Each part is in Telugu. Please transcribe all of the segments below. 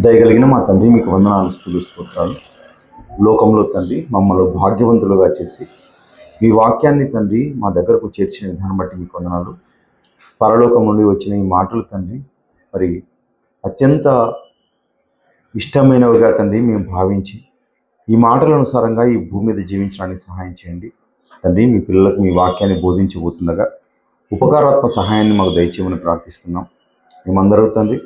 దయగలిగిన మా తండ్రి, మీకు వందనాలు, స్తుతులు, స్తోత్రాలు. లోకంలో తండ్రి మమ్మల్ని భాగ్యవంతులుగా చేసి మీ వాక్యాన్ని తండ్రి మా దగ్గరకు చేర్చిన విధానం బట్టి మీకు వందనాలు. పరలోకం నుండి వచ్చిన ఈ మాటలు తండ్రి మరి అత్యంత ఇష్టమైనవిగా తండ్రి మేము భావించి ఈ మాటల అనుసారంగా ఈ భూమి మీద జీవించడానికి సహాయం చేయండి తండ్రి. మీ పిల్లలకు మీ వాక్యాన్ని బోధించబోతుండగా ఉపకారాత్మ సహాయాన్ని మాకు దయచేయమని ప్రార్థిస్తున్నాం. మేమందరూ తండ్రి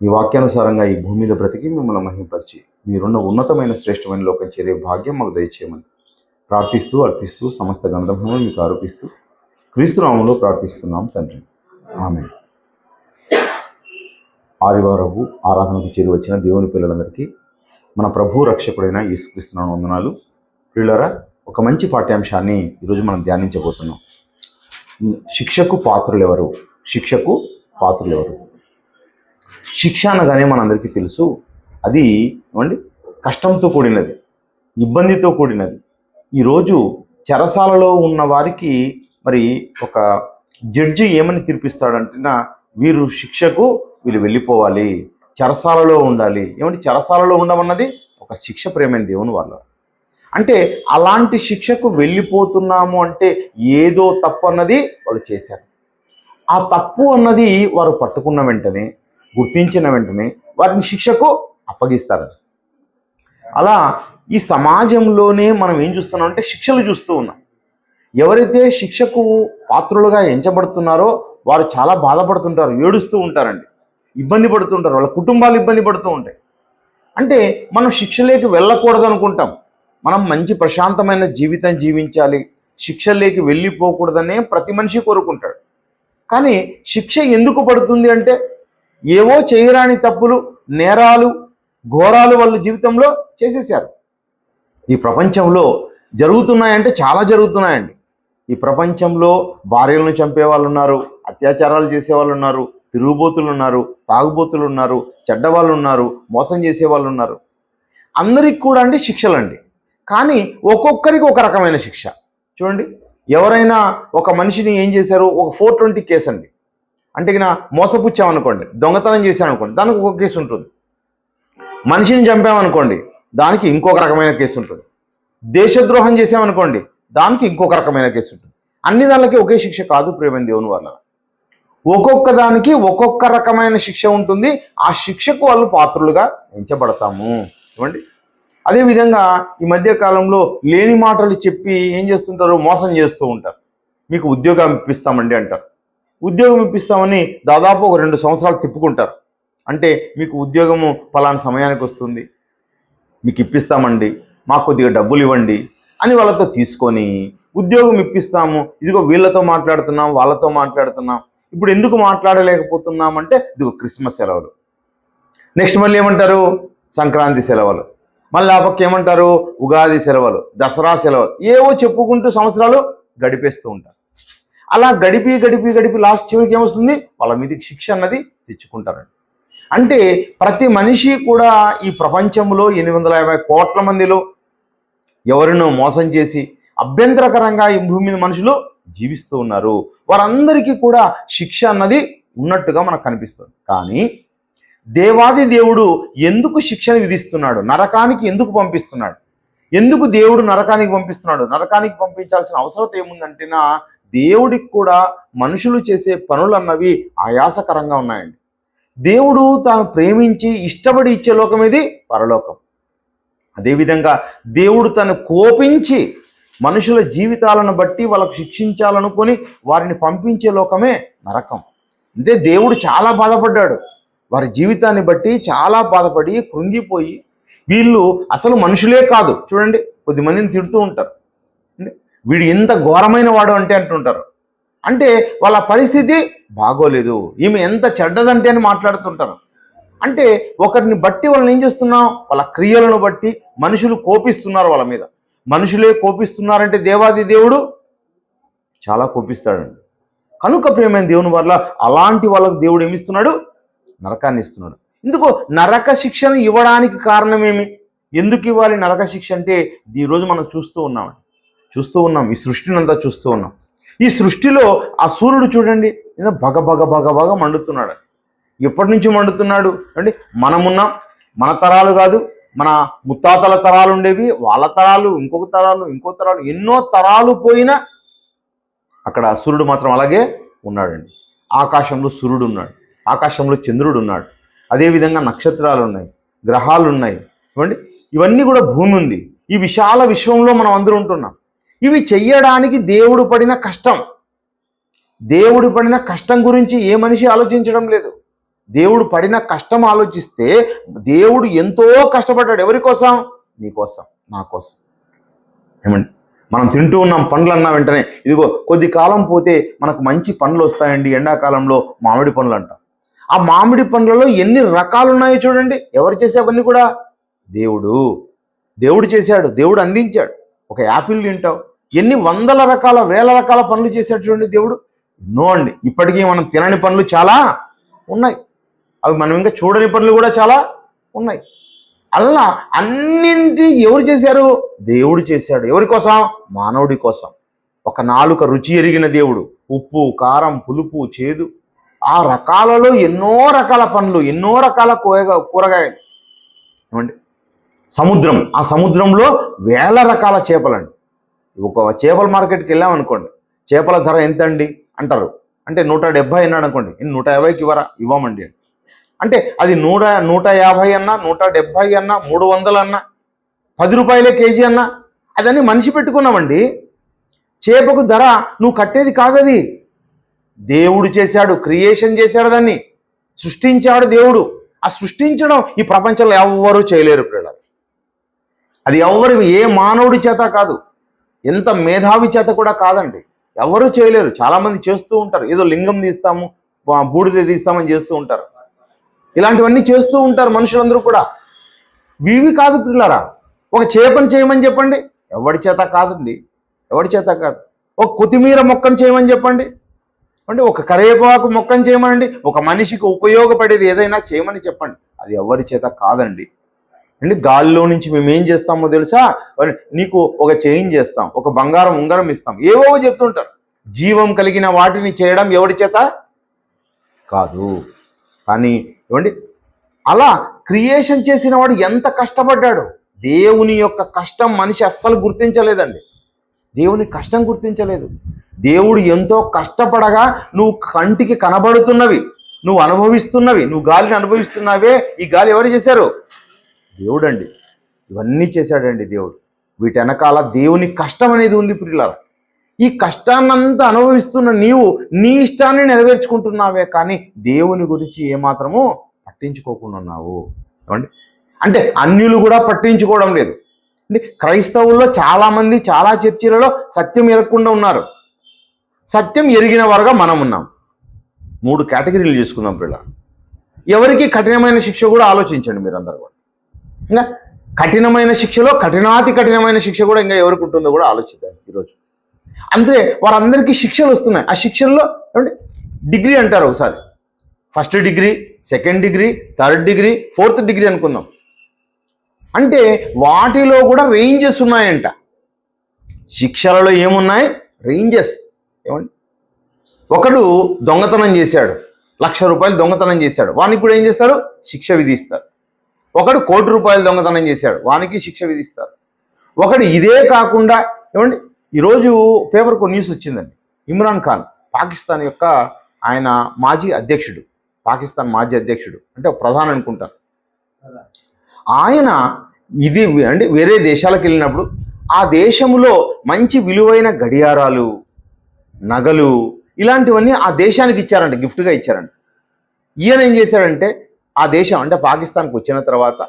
మీ వాక్యానుసారంగా ఈ భూమి మీద బ్రతికి మిమ్మల్ని మహింపరిచి మీరున్న ఉన్నతమైన శ్రేష్టమైన లోకం చేరే భాగ్యం మాకు దయచేయమని ప్రార్థిస్తూ అర్థిస్తూ సమస్త గంధర్వములను మీకు ఆరోపిస్తూ క్రీస్తు నామములో ప్రార్థిస్తున్నాం తండ్రి, ఆమేన్. ఆదివారపు ఆరాధనకు చేరి వచ్చిన దేవుని పిల్లలందరికీ మన ప్రభు రక్షకుడైన యేసుక్రీస్తు నామమున వందనాలు. పిల్లరా, ఒక మంచి పాఠ్యాంశాన్ని ఈరోజు మనం ధ్యానించబోతున్నాం. శిక్షకు పాత్రులు ఎవరు? శిక్షకు పాత్రులు ఎవరు? శిక్ష అనగానే మనందరికీ తెలుసు, అది ఏమండి కష్టంతో కూడినది, ఇబ్బందితో కూడినది. ఈరోజు చెరసాలలో ఉన్న వారికి మరి ఒక జడ్జి ఏమని తీర్పిస్తాడంటే, వీరు శిక్షకు వీళ్ళు వెళ్ళిపోవాలి, చెరసాలలో ఉండాలి. ఏమంటే చెరసాలలో ఉండమన్నది ఒక శిక్ష, ప్రేమైన దేవుని వల్ల. అంటే అలాంటి శిక్షకు వెళ్ళిపోతున్నాము అంటే ఏదో తప్పు అన్నది వాళ్ళు చేశారు. ఆ తప్పు అన్నది వారు పట్టుకున్న వెంటనే, గుర్తించిన వెంటనే వారిని శిక్షకు అప్పగిస్తారు. అలా ఈ సమాజంలోనే మనం ఏం చూస్తున్నాం అంటే శిక్షలు చూస్తూ ఉన్నాం. ఎవరైతే శిక్షకు పాత్రులుగా ఎంచబడుతున్నారో వారు చాలా బాధపడుతుంటారు, ఏడుస్తూ ఉంటారండి, ఇబ్బంది పడుతుంటారు, వాళ్ళ కుటుంబాలు ఇబ్బంది పడుతూ ఉంటాయి. అంటే మనం శిక్షలోకి వెళ్ళకూడదు అనుకుంటాం, మనం మంచి ప్రశాంతమైన జీవితం జీవించాలి, శిక్షలోకి వెళ్ళిపోకూడదనే ప్రతి మనిషి కోరుకుంటాడు. కానీ శిక్ష ఎందుకు పడుతుంది అంటే ఏవో చేయరాని తప్పులు, నేరాలు, ఘోరాలు వాళ్ళ జీవితంలో చేసేసారు. ఈ ప్రపంచంలో జరుగుతున్నాయంటే చాలా జరుగుతున్నాయండి. ఈ ప్రపంచంలో భార్యలను చంపే వాళ్ళు ఉన్నారు, అత్యాచారాలు చేసేవాళ్ళు ఉన్నారు, తిరుగుబోతులు ఉన్నారు, తాగుబోతులు ఉన్నారు, చెడ్డవాళ్ళు ఉన్నారు, మోసం చేసేవాళ్ళు ఉన్నారు. అందరికి కూడా అంటే శిక్షలండి. కానీ ఒక్కొక్కరికి ఒక రకమైన శిక్ష. చూడండి, ఎవరైనా ఒక మనిషిని ఏం చేశారు, ఒక 420 కేసు అండి. అంటే మోసపుచ్చామనుకోండి, దొంగతనం చేశామనుకోండి, దానికి ఒక కేసు ఉంటుంది. మనిషిని చంపామనుకోండి, దానికి ఇంకొక రకమైన కేసు ఉంటుంది. దేశద్రోహం చేసామనుకోండి, దానికి ఇంకొక రకమైన కేసు ఉంటుంది. అన్ని దానికి ఒకే శిక్ష కాదు, ప్రేమ దేవుని వల్ల. ఒక్కొక్క దానికి ఒక్కొక్క రకమైన శిక్ష ఉంటుంది. ఆ శిక్షకు వాళ్ళు పాత్రులుగా ఎంచబడతాము. చూడండి, అదేవిధంగా ఈ మధ్య కాలంలో లేని మాటలు చెప్పి ఏం చేస్తుంటారు, మోసం చేస్తూ ఉంటారు. మీకు ఉద్యోగం ఇప్పిస్తామండి అంటారు. ఉద్యోగం ఇప్పిస్తామని దాదాపు ఒక 2 సంవత్సరాలు తిప్పుకుంటారు. అంటే మీకు ఉద్యోగము ఫలానా సమయానికి వస్తుంది, మీకు ఇప్పిస్తామండి, మాకు కొద్దిగా డబ్బులు ఇవ్వండి అని వాళ్ళతో తీసుకొని ఉద్యోగం ఇప్పిస్తాము, ఇదిగో వీళ్ళతో మాట్లాడుతున్నాం, వాళ్ళతో మాట్లాడుతున్నాం, ఇప్పుడు ఎందుకు మాట్లాడలేకపోతున్నామంటే ఇదిగో క్రిస్మస్ సెలవులు, నెక్స్ట్ మళ్ళీ ఏమంటారు సంక్రాంతి సెలవులు, మళ్ళీ ఆ పక్క ఏమంటారు ఉగాది సెలవులు, దసరా సెలవులు, ఏవో చెప్పుకుంటూ సంవత్సరాలు గడిపేస్తూ ఉంటారు. అలా గడిపి గడిపి గడిపి లాస్ట్ చివరికి ఏమొస్తుంది, వాళ్ళ మీదకి శిక్ష అన్నది తెచ్చుకుంటారండి. అంటే ప్రతి మనిషి కూడా ఈ ప్రపంచంలో 850 కోట్ల మందిలో ఎవరినో మోసం చేసి అభ్యంతరకరంగా ఈ భూమి మీద మనుషులు జీవిస్తూ ఉన్నారు. వారందరికీ కూడా శిక్ష అన్నది ఉన్నట్టుగా మనకు కనిపిస్తుంది. కానీ దేవాది దేవుడు ఎందుకు శిక్షను విధిస్తున్నాడు, నరకానికి ఎందుకు పంపిస్తున్నాడు, ఎందుకు దేవుడు నరకానికి పంపిస్తున్నాడు? నరకానికి పంపించాల్సిన అవసరం ఏముందంటేనా, దేవుడికి కూడా మనుషులు చేసే పనులన్నవి ఆయాసకరంగా ఉన్నాయండి. దేవుడు తాను ప్రేమించి ఇష్టపడి ఇచ్చే లోకం ఇది పరలోకం. అదేవిధంగా దేవుడు తను కోపించి మనుషుల జీవితాలను బట్టి వాళ్ళకు శిక్షించాలనుకొని వారిని పంపించే లోకమే నరకం. అంటే దేవుడు చాలా బాధపడ్డాడు, వారి జీవితాన్ని బట్టి చాలా బాధపడి కృంగిపోయి, వీళ్ళు అసలు మనుషులే కాదు. చూడండి, కొద్దిమందిని తిడుతూ ఉంటారు, వీడు ఎంత ఘోరమైన వాడు అంటే అంటుంటారు. అంటే వాళ్ళ పరిస్థితి బాగోలేదు, ఈమె ఎంత చెడ్డదంటే అని మాట్లాడుతుంటారు. అంటే ఒకరిని బట్టి వాళ్ళని ఏం చేస్తున్నాం, వాళ్ళ క్రియలను బట్టి మనుషులు కోపిస్తున్నారు వాళ్ళ మీద. మనుషులే కోపిస్తున్నారంటే దేవాది దేవుడు చాలా కోపిస్తాడండి. కనుక ప్రియమైన దేవుని వల్ల అలాంటి వాళ్ళకు దేవుడు ఏమిస్తున్నాడు, నరకాన్ని ఇస్తున్నాడు. ఎందుకు నరక శిక్షను ఇవ్వడానికి కారణమేమి, ఎందుకు ఇవ్వాలి నరక శిక్ష అంటే, ఈరోజు మనం చూస్తూ ఉన్నాం, ఈ సృష్టిని అంతా చూస్తూ ఉన్నాం. ఈ సృష్టిలో ఆ సూర్యుడు చూడండి బగ బగ బగ బగ మండుతున్నాడు. ఎప్పటి నుంచి మండుతున్నాడు అంటే, మనమున్నాం, మన తరాలు కాదు, మన ముత్తాతల తరాలు ఉండేవి, వాళ్ళ తరాలు, ఇంకో తరాలు ఎన్నో తరాలు పోయినా అక్కడ సూర్యుడు మాత్రం అలాగే ఉన్నాడండి. ఆకాశంలో సూర్యుడు ఉన్నాడు, ఆకాశంలో చంద్రుడు ఉన్నాడు, అదేవిధంగా నక్షత్రాలు ఉన్నాయి, గ్రహాలు ఉన్నాయి. చూడండి, ఇవన్నీ కూడా భూమి ఉంది. ఈ విశాల విశ్వంలో మనం అందరూ ఉంటున్నాం. ఇవి చెయ్యడానికి దేవుడు పడిన కష్టం గురించి ఏ మనిషి ఆలోచించడం లేదు. దేవుడు పడిన కష్టం ఆలోచిస్తే దేవుడు ఎంతో కష్టపడ్డాడు. ఎవరి కోసం? నీ కోసం, నా కోసం. ఏమండి, మనం తింటూ ఉన్నాం పండ్లు అన్నా వెంటనే ఇదిగో కొద్ది కాలం పోతే మనకు మంచి పండ్లు వస్తాయండి, ఎండాకాలంలో మామిడి పండ్లు అంటాం. ఆ మామిడి పండ్లలో ఎన్ని రకాలు ఉన్నాయో చూడండి. ఎవరు చేసేవన్నీ కూడా దేవుడు చేశాడు, దేవుడు అందించాడు. ఒక యాపిల్ తింటావు, ఎన్ని వందల రకాల వేల రకాల పనులు చేశాడు చూడండి దేవుడు. ఎన్నో అండి. ఇప్పటికీ మనం తినని పనులు చాలా ఉన్నాయి, అవి మనం ఇంకా చూడని పనులు కూడా చాలా ఉన్నాయి. అలా అన్నింటి ఎవరు చేశారు? దేవుడు చేశాడు. ఎవరి కోసం? మానవుడి కోసం. ఒక నాలుక రుచి ఎరిగిన దేవుడు, ఉప్పు, కారం, పులుపు, చేదు, ఆ రకాలలో ఎన్నో రకాల పండ్లు, ఎన్నో రకాల కూరగాయలు. ఏమండి, సముద్రం, ఆ సముద్రంలో వేల రకాల చేపలండి. ఒక చేపల మార్కెట్కి వెళ్ళామనుకోండి, చేపల ధర ఎంత అండి అంటారు. అంటే 170 అన్నాడు అనుకోండి, 150కి ఇవ్వమండి అంటే అది 150 అన్నా, 170 అన్నా, 300 అన్నా, 10 రూపాయలే కేజీ అన్నా, అదన్నీ మనిషి పెట్టుకున్నామండి. చేపకు ధర నువ్వు కట్టేది కాదది. దేవుడు చేశాడు, క్రియేషన్ చేశాడు, దాన్ని సృష్టించాడు దేవుడు. ఆ సృష్టించడం ఈ ప్రపంచంలో ఎవ్వరూ చేయలేరు పిల్లలు. అది ఎవరు, ఏ మానవుడి చేత కాదు, ఎంత మేధావి చేత కూడా కాదండి, ఎవరు చేయలేరు. చాలామంది చేస్తూ ఉంటారు, ఏదో లింగం తీస్తాము, బూడిద తీస్తామని చేస్తూ ఉంటారు. ఇలాంటివన్నీ చేస్తూ ఉంటారు మనుషులందరూ కూడా. ఇవి కాదు పిల్లరా. ఒక చేపను చేయమని చెప్పండి, ఎవడి చేత కాదండి, ఎవడి చేత కాదు. ఒక కొత్తిమీర మొక్కను చేయమని చెప్పండి, అంటే ఒక కరివేపాకు మొక్కను చేయమనండి, ఒక మనిషికి ఉపయోగపడేది ఏదైనా చేయమని చెప్పండి, అది ఎవరి చేత కాదండి. అంటే గాలిలో నుంచి మేము ఏం చేస్తామో తెలుసా? నీకు ఒక చైన్ చేస్తాం, ఒక బంగారం ఉంగరం ఇస్తాం, ఏవో చెప్తుంటారు. జీవం కలిగిన వాటిని చేయడం ఎవరి చేత కాదు. కానీ ఏమండి, అలా క్రియేషన్ చేసిన వాడు ఎంత కష్టపడ్డాడు. దేవుని యొక్క కష్టం మనిషి అస్సలు గుర్తించలేదండి. దేవుని కష్టం గుర్తించలేదు. దేవుడు ఎంతో కష్టపడగా నువ్వు కంటికి కనబడుతున్నవి, నువ్వు అనుభవిస్తున్నవి, నువ్వు గాలిని అనుభవిస్తున్నావే, ఈ గాలి ఎవరు చేశారు? దేవుడు అండి. ఇవన్నీ చేశాడండి దేవుడు. వీటి వెనకాల దేవుని కష్టం అనేది ఉంది ప్రియులారా. ఈ కష్టాన్నంతా అనుభవిస్తున్న నీవు నీ ఇష్టాన్ని నెరవేర్చుకుంటున్నావే కానీ దేవుని గురించి ఏమాత్రము పట్టించుకోకుండా ఉన్నావు. ఏమండి, అంటే అన్యులు కూడా పట్టించుకోవడం లేదు. అంటే క్రైస్తవుల్లో చాలామంది చాలా చర్చిలలో సత్యం ఎరగకుండా ఉన్నారు. సత్యం ఎరిగిన వారుగా మనం ఉన్నాం. 3 కేటగిరీలు చేసుకుందాం పిల్లలు. ఎవరికి కఠినమైన శిక్ష కూడా ఆలోచించండి మీరందరూ కూడా. ఇంకా కఠినమైన శిక్షలో కఠినాతి కఠినమైన శిక్ష కూడా ఇంకా ఎవరికి ఉంటుందో కూడా ఆలోచిద్దాం ఈరోజు. అంతే, వారందరికీ శిక్షలు వస్తున్నాయి. ఆ శిక్షల్లో ఏమంటే డిగ్రీ అంటారు, ఒకసారి 1st degree, 2nd degree, 3rd degree, 4th degree అనుకుందాం. అంటే వాటిలో కూడా రేంజెస్ ఉన్నాయంట. శిక్షలలో ఏమున్నాయి? రేంజెస్. ఏమండి, ఒకడు దొంగతనం చేశాడు, 1,00,000 రూపాయలు దొంగతనం చేశాడు, వానికి కూడా ఏం చేస్తారు? శిక్ష విధిస్తారు. ఒకడు 1,00,00,000 రూపాయలు దొంగతనం చేశాడు, వానికి శిక్ష విధిస్తారు. ఒకడు ఇదే కాకుండా ఏమండి, ఈరోజు పేపర్కు న్యూస్ వచ్చిందండి. ఇమ్రాన్ ఖాన్, పాకిస్తాన్ యొక్క ఆయన మాజీ అధ్యక్షుడు, పాకిస్తాన్ మాజీ అధ్యక్షుడు అంటే ప్రధాని అనుకుంటాను. ఆయన ఇది అంటే వేరే దేశాలకు వెళ్ళినప్పుడు ఆ దేశంలో మంచి విలువైన గడియారాలు, నగలు ఇలాంటివన్నీ ఆ దేశానికి ఇచ్చారంట, గిఫ్ట్గా ఇచ్చారంట. ఈయన ఏం చేశాడంటే ఆ దేశం అంటే పాకిస్తాన్కి వచ్చిన తర్వాత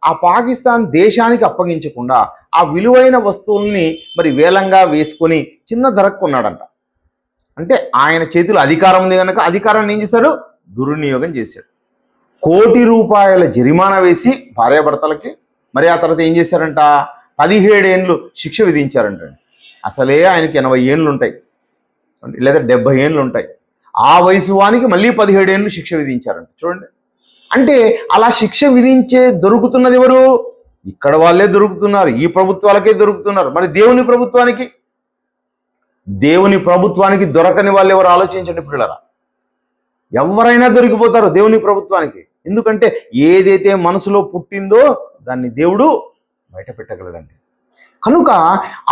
ఆ పాకిస్తాన్ దేశానికి అప్పగించకుండా ఆ విలువైన వస్తువుల్ని మరి వేలంగా వేసుకొని చిన్న ధరకు కొన్నాడంట. అంటే ఆయన చేతిలో అధికారం ఉంది కనుక అధికారాన్ని ఏం చేశాడు? దుర్వినియోగం చేశాడు. 1 కోటి రూపాయల జరిమానా వేసి భార్యాభర్తలకి, మరి ఆ తర్వాత ఏం చేశారంట? 17 ఏళ్ళు శిక్ష విధించారంట. అసలే ఆయనకి 80 ఏళ్ళు ఉంటాయి లేదా 70 ఏళ్ళు ఉంటాయి. ఆ వయసు వానికి మళ్ళీ 17 ఏళ్ళు శిక్ష విధించారంట. చూడండి, అంటే అలా శిక్ష విధించే దొరుకుతున్నది ఎవరు? ఇక్కడ వాళ్ళే దొరుకుతున్నారు, ఈ ప్రభుత్వాలకే దొరుకుతున్నారు. మరి దేవుని ప్రభుత్వానికి దొరకని వాళ్ళు ఎవరు? ఆలోచించండి పిల్లరా. ఎవరైనా దొరికిపోతారు దేవుని ప్రభుత్వానికి. ఎందుకంటే ఏదైతే మనసులో పుట్టిందో దాన్ని దేవుడు బయట పెట్టగలడండి. కనుక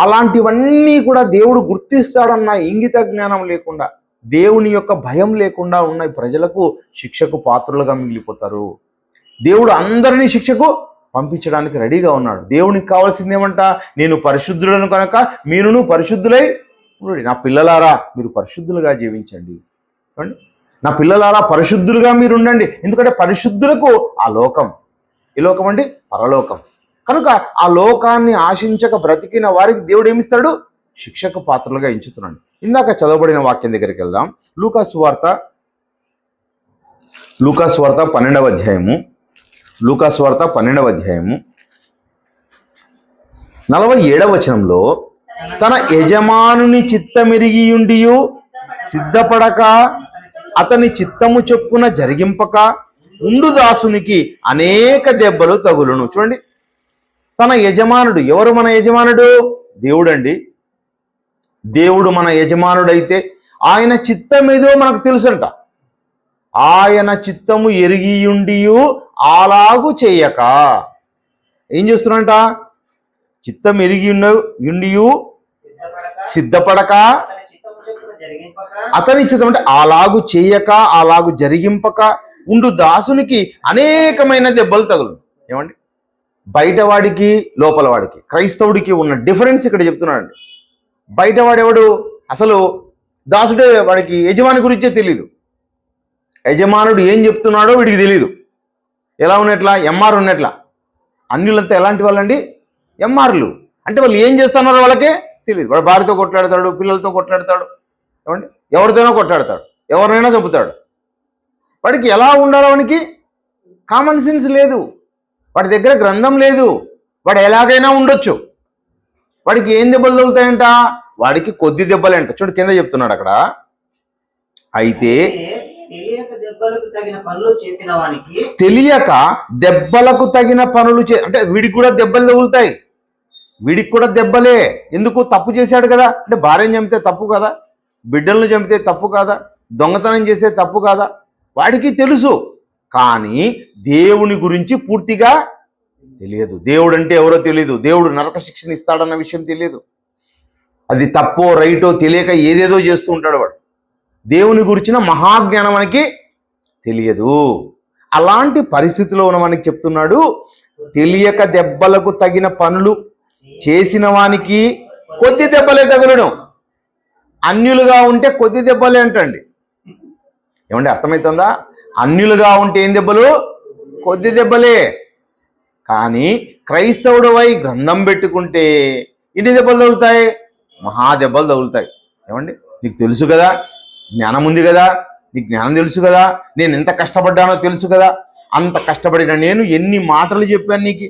అలాంటివన్నీ కూడా దేవుడు గుర్తిస్తాడన్న ఇంగిత జ్ఞానం లేకుండా, దేవుని యొక్క భయం లేకుండా ఉన్న ప్రజలకు శిక్షకు పాత్రులుగా మిగిలిపోతారు. దేవుడు అందరినీ శిక్షకు పంపించడానికి రెడీగా ఉన్నాడు. దేవునికి కావాల్సింది ఏమంట? నేను పరిశుద్ధులను కనుక మీరును పరిశుద్ధులై ఉండండి. నా పిల్లలారా మీరు పరిశుద్ధులుగా జీవించండి. నా పిల్లలారా పరిశుద్ధులుగా మీరు ఉండండి. ఎందుకంటే పరిశుద్ధులకు ఆ లోకం, ఈ లోకం అండి పరలోకం. కనుక ఆ లోకాన్ని ఆశించక బ్రతికిన వారికి దేవుడు ఏమిస్తాడు? శిక్షకు పాత్రలుగా ఎంచుతున్నాడు. ఇందాక చదవబడిన వాక్యం దగ్గరికి వెళ్దాం. లూకాసు వార్త 12వ అధ్యాయము, లూకాసు వార్త 12వ అధ్యాయము 47వ వచనంలో, తన యజమానుని చిత్తమెరిగియుండియు సిద్ధపడక అతని చిత్తము చొప్పున జరిగింపక ఉండు దాసునికి అనేక దెబ్బలు తగులును. చూడండి, తన యజమానుడు ఎవరు? మన యజమానుడు దేవుడండి. దేవుడు మన యజమానుడైతే ఆయన చిత్తం ఏదో మనకు తెలుసంట. ఆయన చిత్తము ఎరిగియుండియు అలాగు చేయక ఏం చేస్తున్నంట? చిత్తం ఎరిగియుండియు సిద్ధపడక అతని చిత్తం అంటే అలాగు చేయక అలాగు జరిగింపక ఉండు దాసునికి అనేకమైన దెబ్బలు తగులు. ఏమండి, బయటవాడికి లోపల వాడికి, క్రైస్తవుడికి ఉన్న డిఫరెన్స్ ఇక్కడ చెప్తున్నాడండి. బయటవాడెవడు? అసలు దాసుడే, వాడికి యజమాని గురించే తెలీదు. యజమానుడు ఏం చెప్తున్నాడో వీడికి తెలీదు. ఎలా ఉన్నట్లా? ఎంఆర్ ఉన్నట్లా. అన్యులంతా ఎలాంటి వాళ్ళండి? ఎంఆర్లు. అంటే వాళ్ళు ఏం చేస్తున్నారో వాళ్ళకే తెలియదు. వాడు భార్యతో కొట్లాడతాడు, పిల్లలతో కొట్లాడతాడు, ఏమండి ఎవరితోనో కొట్లాడతాడు, ఎవరినైనా చంపుతాడు. వాడికి ఎలా ఉండాలో వానికి కామన్ సెన్స్ లేదు. వాడి దగ్గర గ్రంథం లేదు. వాడు ఎలాగైనా ఉండొచ్చు. వాడికి ఏం దెబ్బలు తగులుతాయంట? వాడికి కొద్ది దెబ్బలేంట. చూడు కింద చెప్తున్నాడు అక్కడ, అయితే తెలియక దెబ్బలకు తగిన పనులు అంటే వీడికి కూడా దెబ్బలు తగులుతాయి. వీడికి కూడా దెబ్బలే. ఎందుకు? తప్పు చేశాడు కదా. అంటే భార్యను చంపితే తప్పు కదా, బిడ్డలను చంపితే తప్పు కాదా, దొంగతనం చేస్తే తప్పు కాదా? వాడికి తెలుసు. కానీ దేవుని గురించి పూర్తిగా తెలియదు. దేవుడు అంటే ఎవరో తెలియదు. దేవుడు నరక శిక్షణ ఇస్తాడన్న విషయం తెలియదు. అది తప్పో రైటో తెలియక ఏదేదో చేస్తూ ఉంటాడు వాడు. దేవుని గురించిన మహాజ్ఞానం మనకి తెలియదు. అలాంటి పరిస్థితిలో ఉన్న మనకి చెప్తున్నాడు, తెలియక దెబ్బలకు తగిన పనులు చేసిన వానికి కొద్ది దెబ్బలే తగులడం. అన్యులుగా ఉంటే కొద్ది దెబ్బలే అంటండి. ఏమంటే అర్థమవుతుందా? అన్యులుగా ఉంటే ఏం దెబ్బలు? కొద్ది దెబ్బలే. కానీ క్రైస్తవుడు వై గ్రంథం పెట్టుకుంటే ఎన్ని దెబ్బలు తగులుతాయి? మహాదెబ్బలు తగులుతాయి. ఏమండి, నీకు తెలుసు కదా, జ్ఞానం ఉంది కదా, నీకు జ్ఞానం తెలుసు కదా, నేను ఎంత కష్టపడ్డానో తెలుసు కదా. అంత కష్టపడిన నేను ఎన్ని మాటలు చెప్పాను నీకు,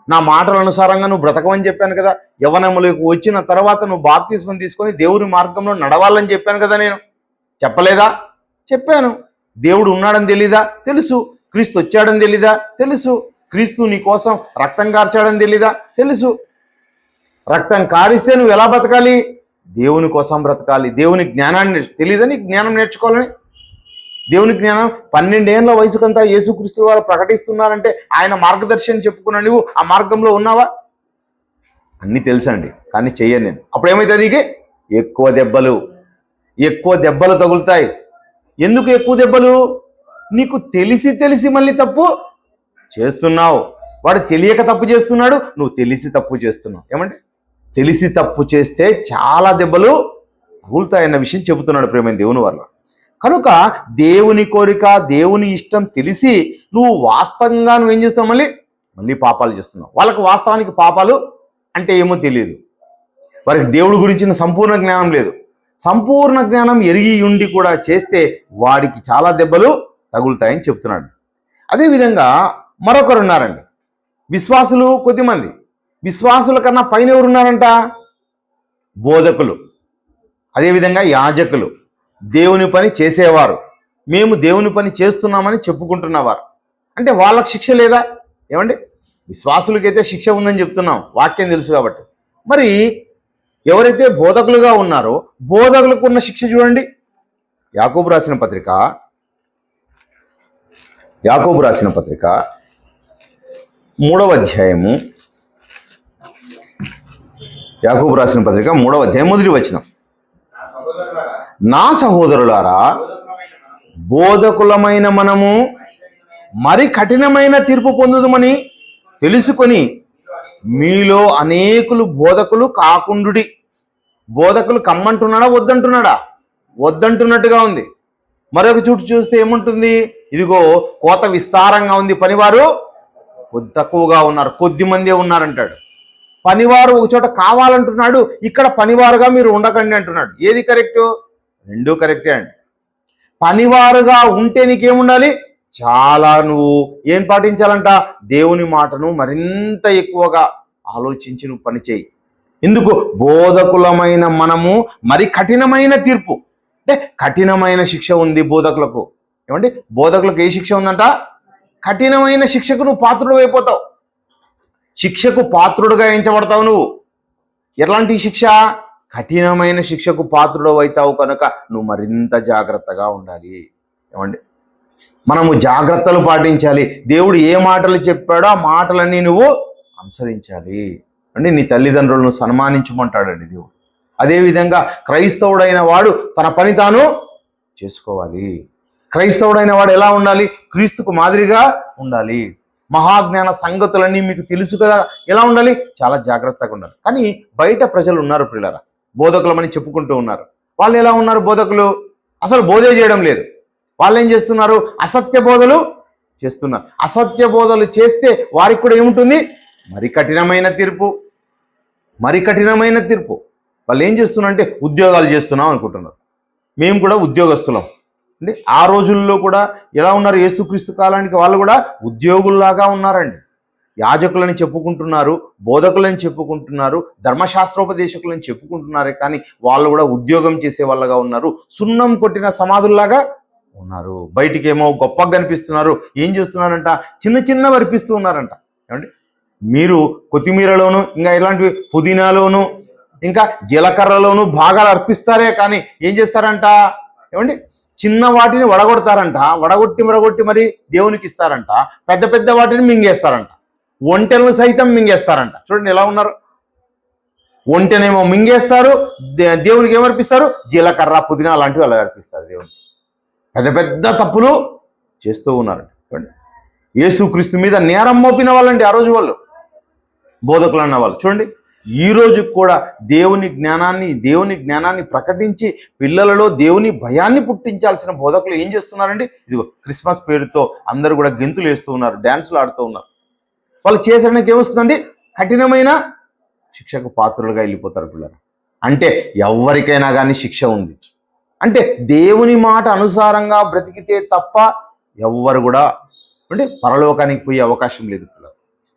నా మాటల అనుసారంగా నువ్వు బ్రతకమని చెప్పాను కదా. యవ్వనములకు వచ్చిన తర్వాత నువ్వు బాప్తిస్మం తీసుకొని దేవుని మార్గంలో నడవాలని చెప్పాను కదా. నేను చెప్పలేదా? చెప్పాను. దేవుడు ఉన్నాడని తెలీదా? తెలుసు. క్రీస్తు వచ్చాడని తెలీదా? తెలుసు. క్రీస్తు నీ కోసం రక్తం కార్చాడని తెలీదా? తెలుసు. రక్తం కారిస్తే నువ్వు ఎలా బ్రతకాలి? దేవుని కోసం బ్రతకాలి. దేవుని జ్ఞానాన్ని తెలీదా? నీకు జ్ఞానం నేర్చుకోవాలని. దేవుని జ్ఞానం 12 ఏళ్ల వయసుకంతా యేసుక్రీస్తు వారు ప్రకటిస్తున్నారంటే ఆయన మార్గదర్శనం చెప్పుకున్నా. నువ్వు ఆ మార్గంలో ఉన్నావా? అన్నీ తెలుసండి, కానీ చెయ్యను నేను. అప్పుడు ఏమవుతుంది? ఇక ఎక్కువ దెబ్బలు తగులుతాయి. ఎందుకు ఎక్కువ దెబ్బలు? నీకు తెలిసి మళ్ళీ తప్పు చేస్తున్నావు. వాడు తెలియక తప్పు చేస్తున్నాడు, నువ్వు తెలిసి తప్పు చేస్తున్నావు. ఏమంటే తెలిసి తప్పు చేస్తే చాలా దెబ్బలు తగులుతాయన్న విషయం చెబుతున్నాడు ప్రేమైన దేవుని వల్ల. కనుక దేవుని కోరిక, దేవుని ఇష్టం తెలిసి నువ్వు వాస్తవంగా నువ్వేం చేస్తావు? మళ్ళీ పాపాలు చేస్తున్నావు. వాళ్ళకు వాస్తవానికి పాపాలు అంటే ఏమో తెలియదు. వారికి దేవుడి గురించిన సంపూర్ణ జ్ఞానం లేదు. సంపూర్ణ జ్ఞానం ఎరిగి ఉండి కూడా చేస్తే వాడికి చాలా దెబ్బలు తగులుతాయని చెప్తున్నాడు. అదేవిధంగా మరొకరు ఉన్నారండి, విశ్వాసులు. కొద్దిమంది విశ్వాసుల కన్నా పైన ఎవరున్నారంట? బోధకులు, అదేవిధంగా యాజకులు, దేవుని పని చేసేవారు, మేము దేవుని పని చేస్తున్నామని చెప్పుకుంటున్నవారు. అంటే వాళ్ళకి శిక్ష లేదా? ఏమండి, విశ్వాసులకైతే శిక్ష ఉందని చెప్తున్నాం, వాక్యం తెలుసు కాబట్టి. మరి ఎవరైతే బోధకులుగా ఉన్నారో బోధకులకు ఉన్న శిక్ష చూడండి. యాకోబు రాసిన పత్రిక యాకోబు రాసిన పత్రిక 3వ అధ్యాయము, యాకోబు రాసిన పత్రిక 3వ అధ్యాయం మొదటి వచనం. నా సహోదరులారా, బోధకులమైన మనము మరి కఠినమైన తీర్పు పొందుదమని తెలుసుకొని మీలో అనేకులు బోధకులు కాకుండుడి. బోధకులు కమ్మంటున్నాడా వద్దంటున్నాడా? వద్దంటున్నట్టుగా ఉంది. మరొక చోటు చూస్తే ఏముంటుంది? ఇదిగో కోత విస్తారంగా ఉంది, పనివారు తక్కువగా ఉన్నారు, కొద్ది మందే ఉన్నారంటాడు. పనివారు ఒక చోట కావాలంటున్నాడు, ఇక్కడ పనివారుగా మీరు ఉండకండి అంటున్నాడు. ఏది కరెక్టు? రెండూ కరెక్టే అండి. పనివారుగా ఉంటే నీకేముండాలి? చాలా నువ్వు ఏం పాటించాలంట? దేవుని మాటను మరింత ఎక్కువగా ఆలోచించి నువ్వు పని చేయి. ఎందుకు? బోధకులమైన మనము మరి కఠినమైన తీర్పు, అంటే కఠినమైన శిక్ష ఉంది బోధకులకు. ఏమంటే బోధకులకు ఏ శిక్ష ఉందంట? కఠినమైన శిక్షకు నువ్వు పాత్రుడు అయిపోతావు. శిక్షకు పాత్రుడుగా ఎంచబడతావు నువ్వు. ఎలాంటి శిక్ష? కఠినమైన శిక్షకు పాత్రుడు అవుతావు కనుక నువ్వు మరింత జాగ్రత్తగా ఉండాలి. ఏమండి, మనము జాగ్రత్తలు పాటించాలి. దేవుడు ఏ మాటలు చెప్పాడో ఆ మాటలన్నీ నువ్వు అనుసరించాలి. అంటే నీ తల్లిదండ్రులను సన్మానించమంటాడండి దేవుడు. అదేవిధంగా క్రైస్తవుడైన వాడు తన పని తాను చేసుకోవాలి. క్రైస్తవుడైన వాడు ఎలా ఉండాలి? క్రీస్తుకు మాదిరిగా ఉండాలి. మహాజ్ఞాన సంగతులన్నీ మీకు తెలుసు కదా, ఎలా ఉండాలి? చాలా జాగ్రత్తగా ఉండాలి. కానీ బయట ప్రజలు ఉన్నారు పిల్లరా, బోధకులమని చెప్పుకుంటూ ఉన్నారు. వాళ్ళు ఎలా ఉన్నారు? బోధకులు అసలు బోధే చేయడం లేదు. వాళ్ళు ఏం చేస్తున్నారు? అసత్య బోధలు చేస్తున్నారు. అసత్య బోధలు చేస్తే వారికి కూడా ఏముంటుంది? మరి కఠినమైన తీర్పు, మరి కఠినమైన తీర్పు. వాళ్ళు ఏం చేస్తున్నారంటే ఉద్యోగాలు చేస్తున్నాం అనుకుంటున్నారు. మేము కూడా ఉద్యోగస్తులం అంటే ఆ రోజుల్లో కూడా ఎలా ఉన్నారు? యేసుక్రీస్తు కాలానికి వాళ్ళు కూడా ఉద్యోగుల్లాగా ఉన్నారండి. యాజకులని చెప్పుకుంటున్నారు, బోధకులని చెప్పుకుంటున్నారు, ధర్మశాస్త్రోపదేశకులని చెప్పుకుంటున్నారే కానీ వాళ్ళు కూడా ఉద్యోగం చేసే వాళ్ళగా ఉన్నారు. సున్నం కొట్టిన సమాధుల్లాగా ఉన్నారు. బయటికేమో గొప్పగా కనిపిస్తున్నారు, ఏం చేస్తున్నారంట? చిన్న చిన్నవి అర్పిస్తూ ఉన్నారంట. ఏమండి, మీరు కొత్తిమీరలోను ఇంకా ఇలాంటివి పుదీనాలోను ఇంకా జీలకర్రలోను భాగాలు అర్పిస్తారే కానీ ఏం చేస్తారంట? ఏమండి, చిన్న వాటిని వడగొడతారంట, వడగొట్టి మరి దేవునికి ఇస్తారంట. పెద్ద పెద్ద వాటిని మింగేస్తారంట, ఒంటెలను సైతం మింగేస్తారంట. చూడండి ఎలా ఉన్నారు. ఒంటెనేమో మింగేస్తారు, దేవునికి ఏమర్పిస్తారు? జీలకర్ర పుదీనా లాంటివి అలా అర్పిస్తారు దేవునికి. పెద్ద పెద్ద తప్పులు చేస్తూ ఉన్నారంట. చూడండి, యేసుక్రీస్తు మీద నేరం మోపిన వాళ్ళండి ఆ రోజు వాళ్ళు, బోధకులు అన్న వాళ్ళు. చూడండి, ఈ రోజు కూడా దేవుని జ్ఞానాన్ని ప్రకటించి పిల్లలలో దేవుని భయాన్ని పుట్టించాల్సిన బోధకులు ఏం చేస్తున్నారండి? ఇదిగో క్రిస్మస్ పేరుతో అందరూ కూడా గెంతులు వేస్తూ ఉన్నారు, డ్యాన్సులు ఆడుతూ ఉన్నారు. వాళ్ళు చేసడానికి ఏమొస్తుందండి? కఠినమైన శిక్షకు పాత్రులుగా వెళ్ళిపోతారు పిల్లలు. అంటే ఎవరికైనా కానీ శిక్ష ఉంది. అంటే దేవుని మాట అనుసారంగా బ్రతికితే తప్ప ఎవ్వరు కూడా అంటే పరలోకానికి పోయే అవకాశం లేదు పిల్లలు.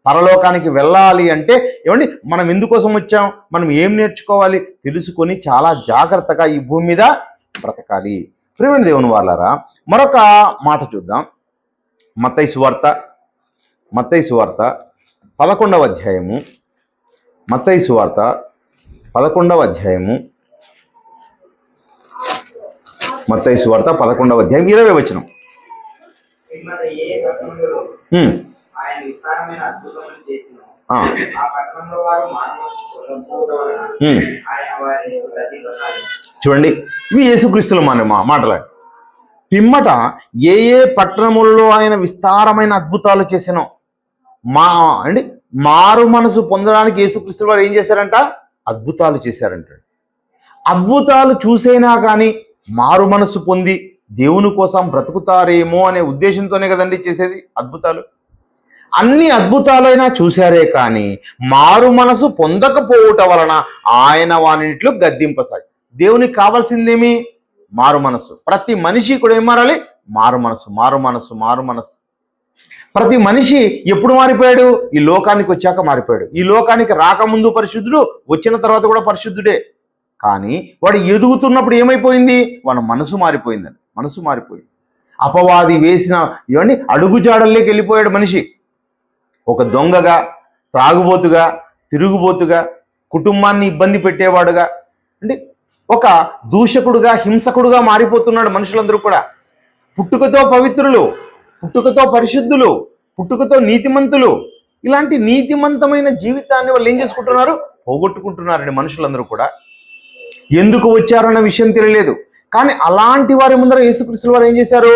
పరలోకానికి వెళ్ళాలి అంటే ఏమండి, మనం ఎందుకోసం వచ్చాం? మనం ఏం నేర్చుకోవాలి? తెలుసుకొని చాలా జాగ్రత్తగా ఈ భూమి మీద బ్రతకాలి. ప్రియమైన దేవుని వాళ్ళారా, మరొక మాట చూద్దాం. మత్తయి సువార్త 11వ అధ్యాయము, మత్తయి సువార్త 11వ అధ్యాయము, మత్తయి సువార్త 11వ అధ్యాయం 20వ వచనం. చూడండి, ఇవి యేసుక్రీస్తుల మాటలాడు. పిమ్మట ఏ పట్టణములలో ఆయన విస్తారమైన అద్భుతాలు చేసినో మారు మనసు పొందడానికి యేసుక్రీస్తుల వారు ఏం చేశారంట? అద్భుతాలు చేశారంటాడు. అద్భుతాలు చూసైనా కానీ మారు మనసు పొంది దేవుని కోసం బ్రతుకుతారేమో అనే ఉద్దేశంతోనే కదండి చేసేది అద్భుతాలు. అన్ని అద్భుతాలైనా చూశారే కానీ మారు మనసు పొందకపోవటం వలన ఆయన వానిట్లో గద్దింపసాగి. దేవునికి కావాల్సిందేమి? మారు మనసు. ప్రతి మనిషి కూడా ఏం మారాలి? మారు మనసు. ప్రతి మనిషి ఎప్పుడు మారిపోయాడు? ఈ లోకానికి వచ్చాక మారిపోయాడు. ఈ లోకానికి రాకముందు పరిశుద్ధుడు, వచ్చిన తర్వాత కూడా పరిశుద్ధుడే. కానీ వాడు ఎదుగుతున్నప్పుడు ఏమైపోయింది? వాడి మనసు మారిపోయిందండి. మనసు మారిపోయింది. అపవాది వేసిన ఇవన్నీ అడుగుజాడల్లోకి వెళ్ళిపోయాడు మనిషి. ఒక దొంగగా, త్రాగుబోతుగా, తిరుగుబోతుగా, కుటుంబాన్ని ఇబ్బంది పెట్టేవాడుగా, అంటే ఒక దూషకుడుగా, హింసకుడుగా మారిపోతున్నాడు మనుషులందరూ కూడా. పుట్టుకతో పవిత్రులు, పుట్టుకతో పరిశుద్ధులు, పుట్టుకతో నీతిమంతులు. ఇలాంటి నీతిమంతమైన జీవితాన్ని వాళ్ళు ఏం చేసుకుంటున్నారు? పోగొట్టుకుంటున్నారండి మనుషులందరూ కూడా. ఎందుకు వచ్చారన్న విషయం తెలియలేదు. కానీ అలాంటి వారి ముందర యేసుక్రీస్తు వారు ఏం చేశారు?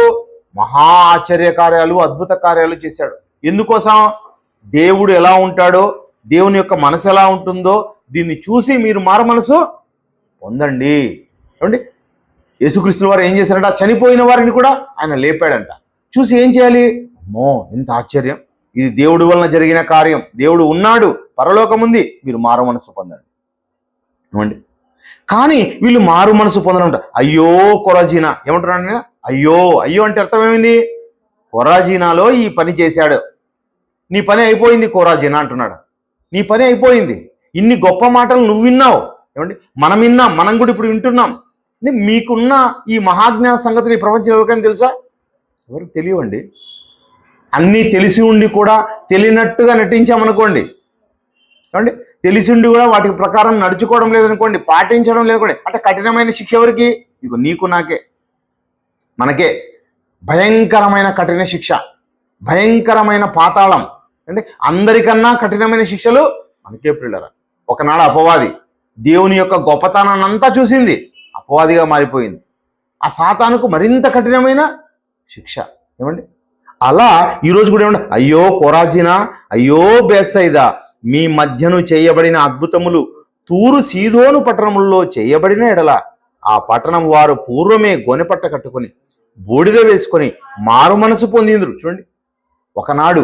మహా ఆశ్చర్య కార్యాలు, అద్భుత కార్యాలు చేశాడు. ఎందుకోసం? దేవుడు ఎలా ఉంటాడో, దేవుని యొక్క మనసు ఎలా ఉంటుందో దీన్ని చూసి మీరు మారు మనసు పొందండి. ఏమండి, యేసుక్రీస్తు వారు ఏం చేశారంట? చనిపోయిన వారిని కూడా ఆయన లేపాడంట. చూసి ఏం చేయాలి? అమ్మో, ఎంత ఆశ్చర్యం, ఇది దేవుడి వలన జరిగిన కార్యం, దేవుడు ఉన్నాడు, పరలోకం ఉంది, మీరు మారు మనసు పొందండి. ఏమండి, కానీ వీళ్ళు మారు మనసు పొందడం. అయ్యో కొరాజీనా, ఏమంటున్నాడు నేను? అయ్యో అయ్యో అంటే అర్థం ఏమైంది? కొరాజీనాలో ఈ పని చేశాడు, నీ పని అయిపోయింది కొరాజీనా అంటున్నాడు. నీ పని అయిపోయింది, ఇన్ని గొప్ప మాటలు నువ్వు విన్నావు, ఏమండి మనం విన్నాం, మనం కూడా ఇప్పుడు వింటున్నాం. మీకున్న ఈ మహాజ్ఞాన సంగతులు ఈ ప్రపంచం ఎవరికైనా తెలుసా? ఎవరికి తెలియవండి. అన్నీ తెలిసి ఉండి కూడా తెలియనట్టుగా నటించామనుకోండి, ఏమండి తెలిసి ఉండి కూడా వాటి ప్రకారం నడుచుకోవడం లేదనుకోండి, పాటించడం లేదనుకోండి, అంటే కఠినమైన శిక్ష ఎవరికి? ఇదిగో నీకు నాకే, మనకే భయంకరమైన కఠిన శిక్ష, భయంకరమైన పాతాళం. అంటే అందరికన్నా కఠినమైన శిక్షలు మనకే ప్రియులారా. ఒకనాడు అపవాది దేవుని యొక్క గొప్పతనాన్ని అంతా చూసింది, అపవాదిగా మారిపోయింది. ఆ సాతానుకు మరింత కఠినమైన శిక్ష. ఏమండి, అలా ఈరోజు కూడా ఏమండి, అయ్యో కొరాజినా, అయ్యో బేత్సయిదా, మీ మధ్యను చేయబడిన అద్భుతములు తూరు సీదోను పట్టణములలో చేయబడిన ఎడల ఆ పట్టణం వారు పూర్వమే గొనెపట్ట కట్టుకొని బూడిద వేసుకొని మారు మనసు పొందిందురు. చూడండి, ఒకనాడు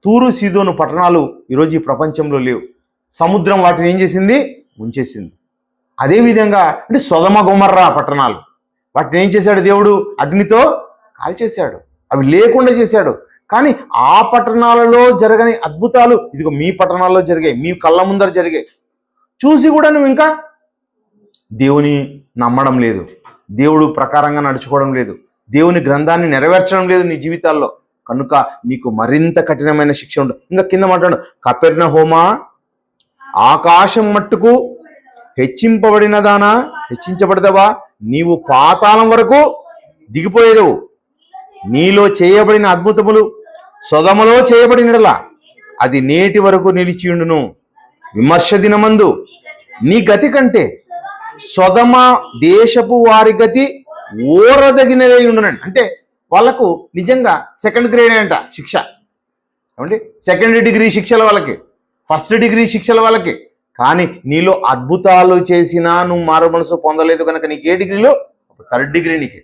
తూరు సీదోను పట్టణాలు ఈరోజు ఈ ప్రపంచంలో లేవు. సముద్రం వాటిని ఏం చేసింది? ముంచేసింది. అదేవిధంగా అంటే సొదమ గొమర్రా పట్టణాలు, వాటిని ఏం చేశాడు? దేవుడు అగ్నితో కాల్చేశాడు, అవి లేకుండా చేశాడు. కానీ ఆ పట్టణాలలో జరగని అద్భుతాలు ఇదిగో మీ పట్టణాల్లో జరిగాయి, మీ కళ్ళ ముందర జరిగాయి. చూసి కూడా నువ్వు ఇంకా దేవుని నమ్మడం లేదు, దేవుడు ప్రకారంగా నడుచుకోవడం లేదు, దేవుని గ్రంథాన్ని నెరవేర్చడం లేదు నీ జీవితాల్లో. కనుక నీకు మరింత కఠినమైన శిక్ష ఉంటుంది. ఇంకా కింద మాట్లాడు, కపెర్నహూమా, ఆకాశం మట్టుకు హెచ్చింపబడినదానా, హెచ్చించబడదవా, నీవు పాతాళం వరకు దిగిపోయేదవు. నీలో చేయబడిన అద్భుతములు సొదమలో చేయబడినలా అది నేటి వరకు నిలిచియుండును. విమర్శ దినమందు నీ గతి కంటే సొదమ దేశపు వారి గతి ఓరదగినదే ఉండునండి. అంటే వాళ్ళకు నిజంగా సెకండ్ గ్రేడ్ అంట శిక్ష. ఏమంటే సెకండ్ డిగ్రీ శిక్షల వాళ్ళకి, ఫస్ట్ డిగ్రీ శిక్షల వాళ్ళకి. కానీ నీలో అద్భుతాలు చేసినా నువ్వు మారు మనసు పొందలేదు కనుక నీకు ఏ డిగ్రీలో? థర్డ్ డిగ్రీ నీకు,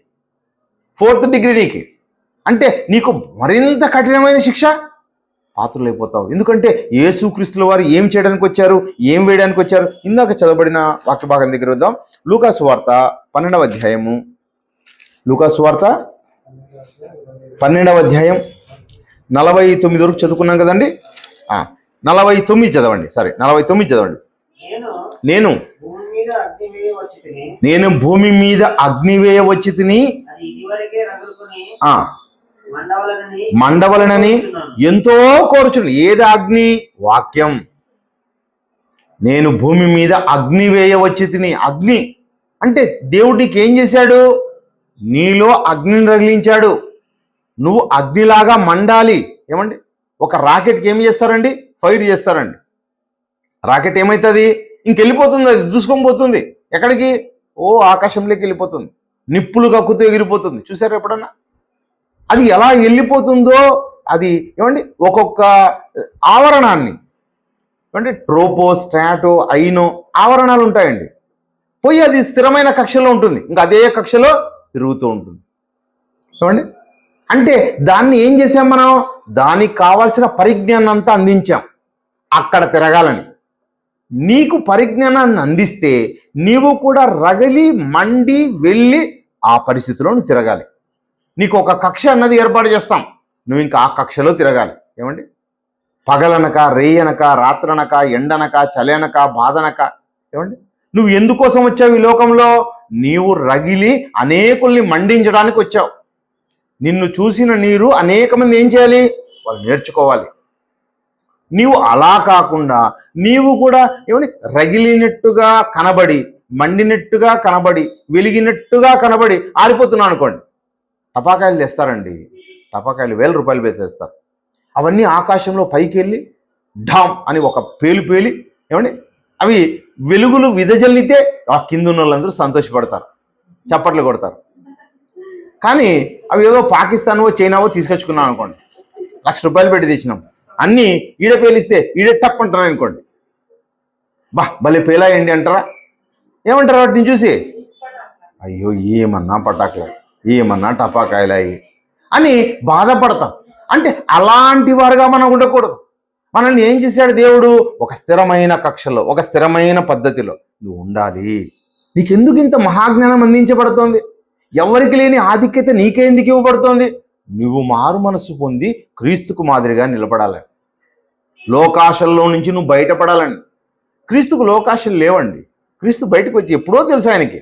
ఫోర్త్ డిగ్రీ నీకు. అంటే నీకు మరింత కఠినమైన శిక్ష పాత్రలైపోతావు. ఎందుకంటే యేసుక్రీస్తుల వారు ఏం చేయడానికి వచ్చారు, ఏం వేయడానికి వచ్చారు? ఇందాక చదవబడిన వాక్య భాగం దగ్గర వద్దాం. లూకా సువార్త 12వ అధ్యాయము, లూకా సువార్త 12వ అధ్యాయం 49 వరకు చదువుకున్నాం కదండి. 49 చదవండి, సరే 49 చదవండి. నేను భూమి మీద అగ్ని వేయ వచ్చి తిని మండవలనని ఎంతో కోరుచుండు. ఏది అగ్ని? వాక్యం. నేను భూమి మీద అగ్ని వేయ వచ్చి తిని. అగ్ని అంటే దేవుడు నీకు ఏం చేశాడు? నీలో అగ్నిని రగిలించాడు. నువ్వు అగ్నిలాగా మండాలి. ఏమండి, ఒక రాకెట్కి ఏం చేస్తారండి? ఫైర్ చేస్తారండి. రాకెట్ ఏమవుతుంది? ఇంకెళ్ళిపోతుంది, అది దూసుకొని పోతుంది. ఎక్కడికి? ఓ ఆకాశంలోకి వెళ్ళిపోతుంది, నిప్పులు కక్కుతూ ఎగిరిపోతుంది. చూసారు ఎప్పుడన్నా? అది ఎలా వెళ్ళిపోతుందో అది ఏమండి ఒక్కొక్క ఆవరణాన్ని, అంటే ట్రోపో, స్ట్రాటో, ఐనో ఆవరణాలు ఉంటాయండి. పోయి అది స్థిరమైన కక్షలో ఉంటుంది, ఇంకా అదే కక్షలో తిరుగుతూ ఉంటుంది. చూడండి, అంటే దాన్ని ఏం చేసాం మనం? దానికి కావాల్సిన పరిజ్ఞానం అంతా అందించాం అక్కడ తిరగాలని. నీకు పరిజ్ఞానాన్ని అందిస్తే నీవు కూడా రగిలి మండి వెళ్ళి ఆ పరిస్థితిలో నువ్వు తిరగాలి. నీకు ఒక కక్ష అన్నది ఏర్పాటు చేస్తాం, నువ్వు ఇంకా ఆ కక్షలో తిరగాలి. ఏమండి, పగలనక, రేయనక, రాత్రనక, ఎండనక, చలనక, బాధనక. ఏమండి, నువ్వు ఎందుకోసం వచ్చావు ఈ లోకంలో? నీవు రగిలి అనేకుల్ని మండించడానికి వచ్చావు. నిన్ను చూసిన నీరు అనేక మంది ఏం చేయాలి? వాళ్ళు నేర్చుకోవాలి. నీవు అలా కాకుండా నీవు కూడా ఏమని రగిలినట్టుగా కనబడి, మండినట్టుగా కనబడి, వెలిగినట్టుగా కనబడి ఆరిపోతున్నావు అనుకోండి, టపాకాయలు తెస్తారండి. టపాకాయలు 1000 రూపాయలు వేసేస్తారు. అవన్నీ ఆకాశంలో పైకి వెళ్ళి ఢామ్ అని ఒక పేలి ఏమండి అవి వెలుగులు విదజల్లితే ఆ కింద ఉన్న వాళ్ళందరూ సంతోషపడతారు, చప్పట్లు కొడతారు. కానీ అవి ఏదో పాకిస్తానో చైనావో తీసుకొచ్చుకున్నాం అనుకోండి, 1,00,000 రూపాయలు పెట్టి తెచ్చినాం, అన్నీ ఈడ పేలిస్తే ఈడే టప్ అంటున్నాను అనుకోండి, భలే పేలాయండి అంటారా? ఏమంటారు వాటిని చూసి? అయ్యో ఏమన్నా పటాకులు, ఏమన్నా టపాకాయలాయి అని బాధపడతాం. అంటే అలాంటి వారుగా మనం ఉండకూడదు. మనల్ని ఏం చేశాడు దేవుడు? ఒక స్థిరమైన కక్షలో, ఒక స్థిరమైన పద్ధతిలో నువ్వు ఉండాలి. నీకెందుకు ఇంత మహాజ్ఞానం అందించబడుతోంది? ఎవరికి లేని ఆధిక్యత నీకెందుకు ఇవ్వబడుతోంది? నువ్వు మారు మనసు పొంది క్రీస్తుకు మాదిరిగా నిలబడాలని, లోకాశల్లో నుంచి నువ్వు బయటపడాలని. క్రీస్తుకు లోకాశలు లేవండి. క్రీస్తు బయటకు వచ్చి ఎప్పుడో తెలుసు ఆయనకి.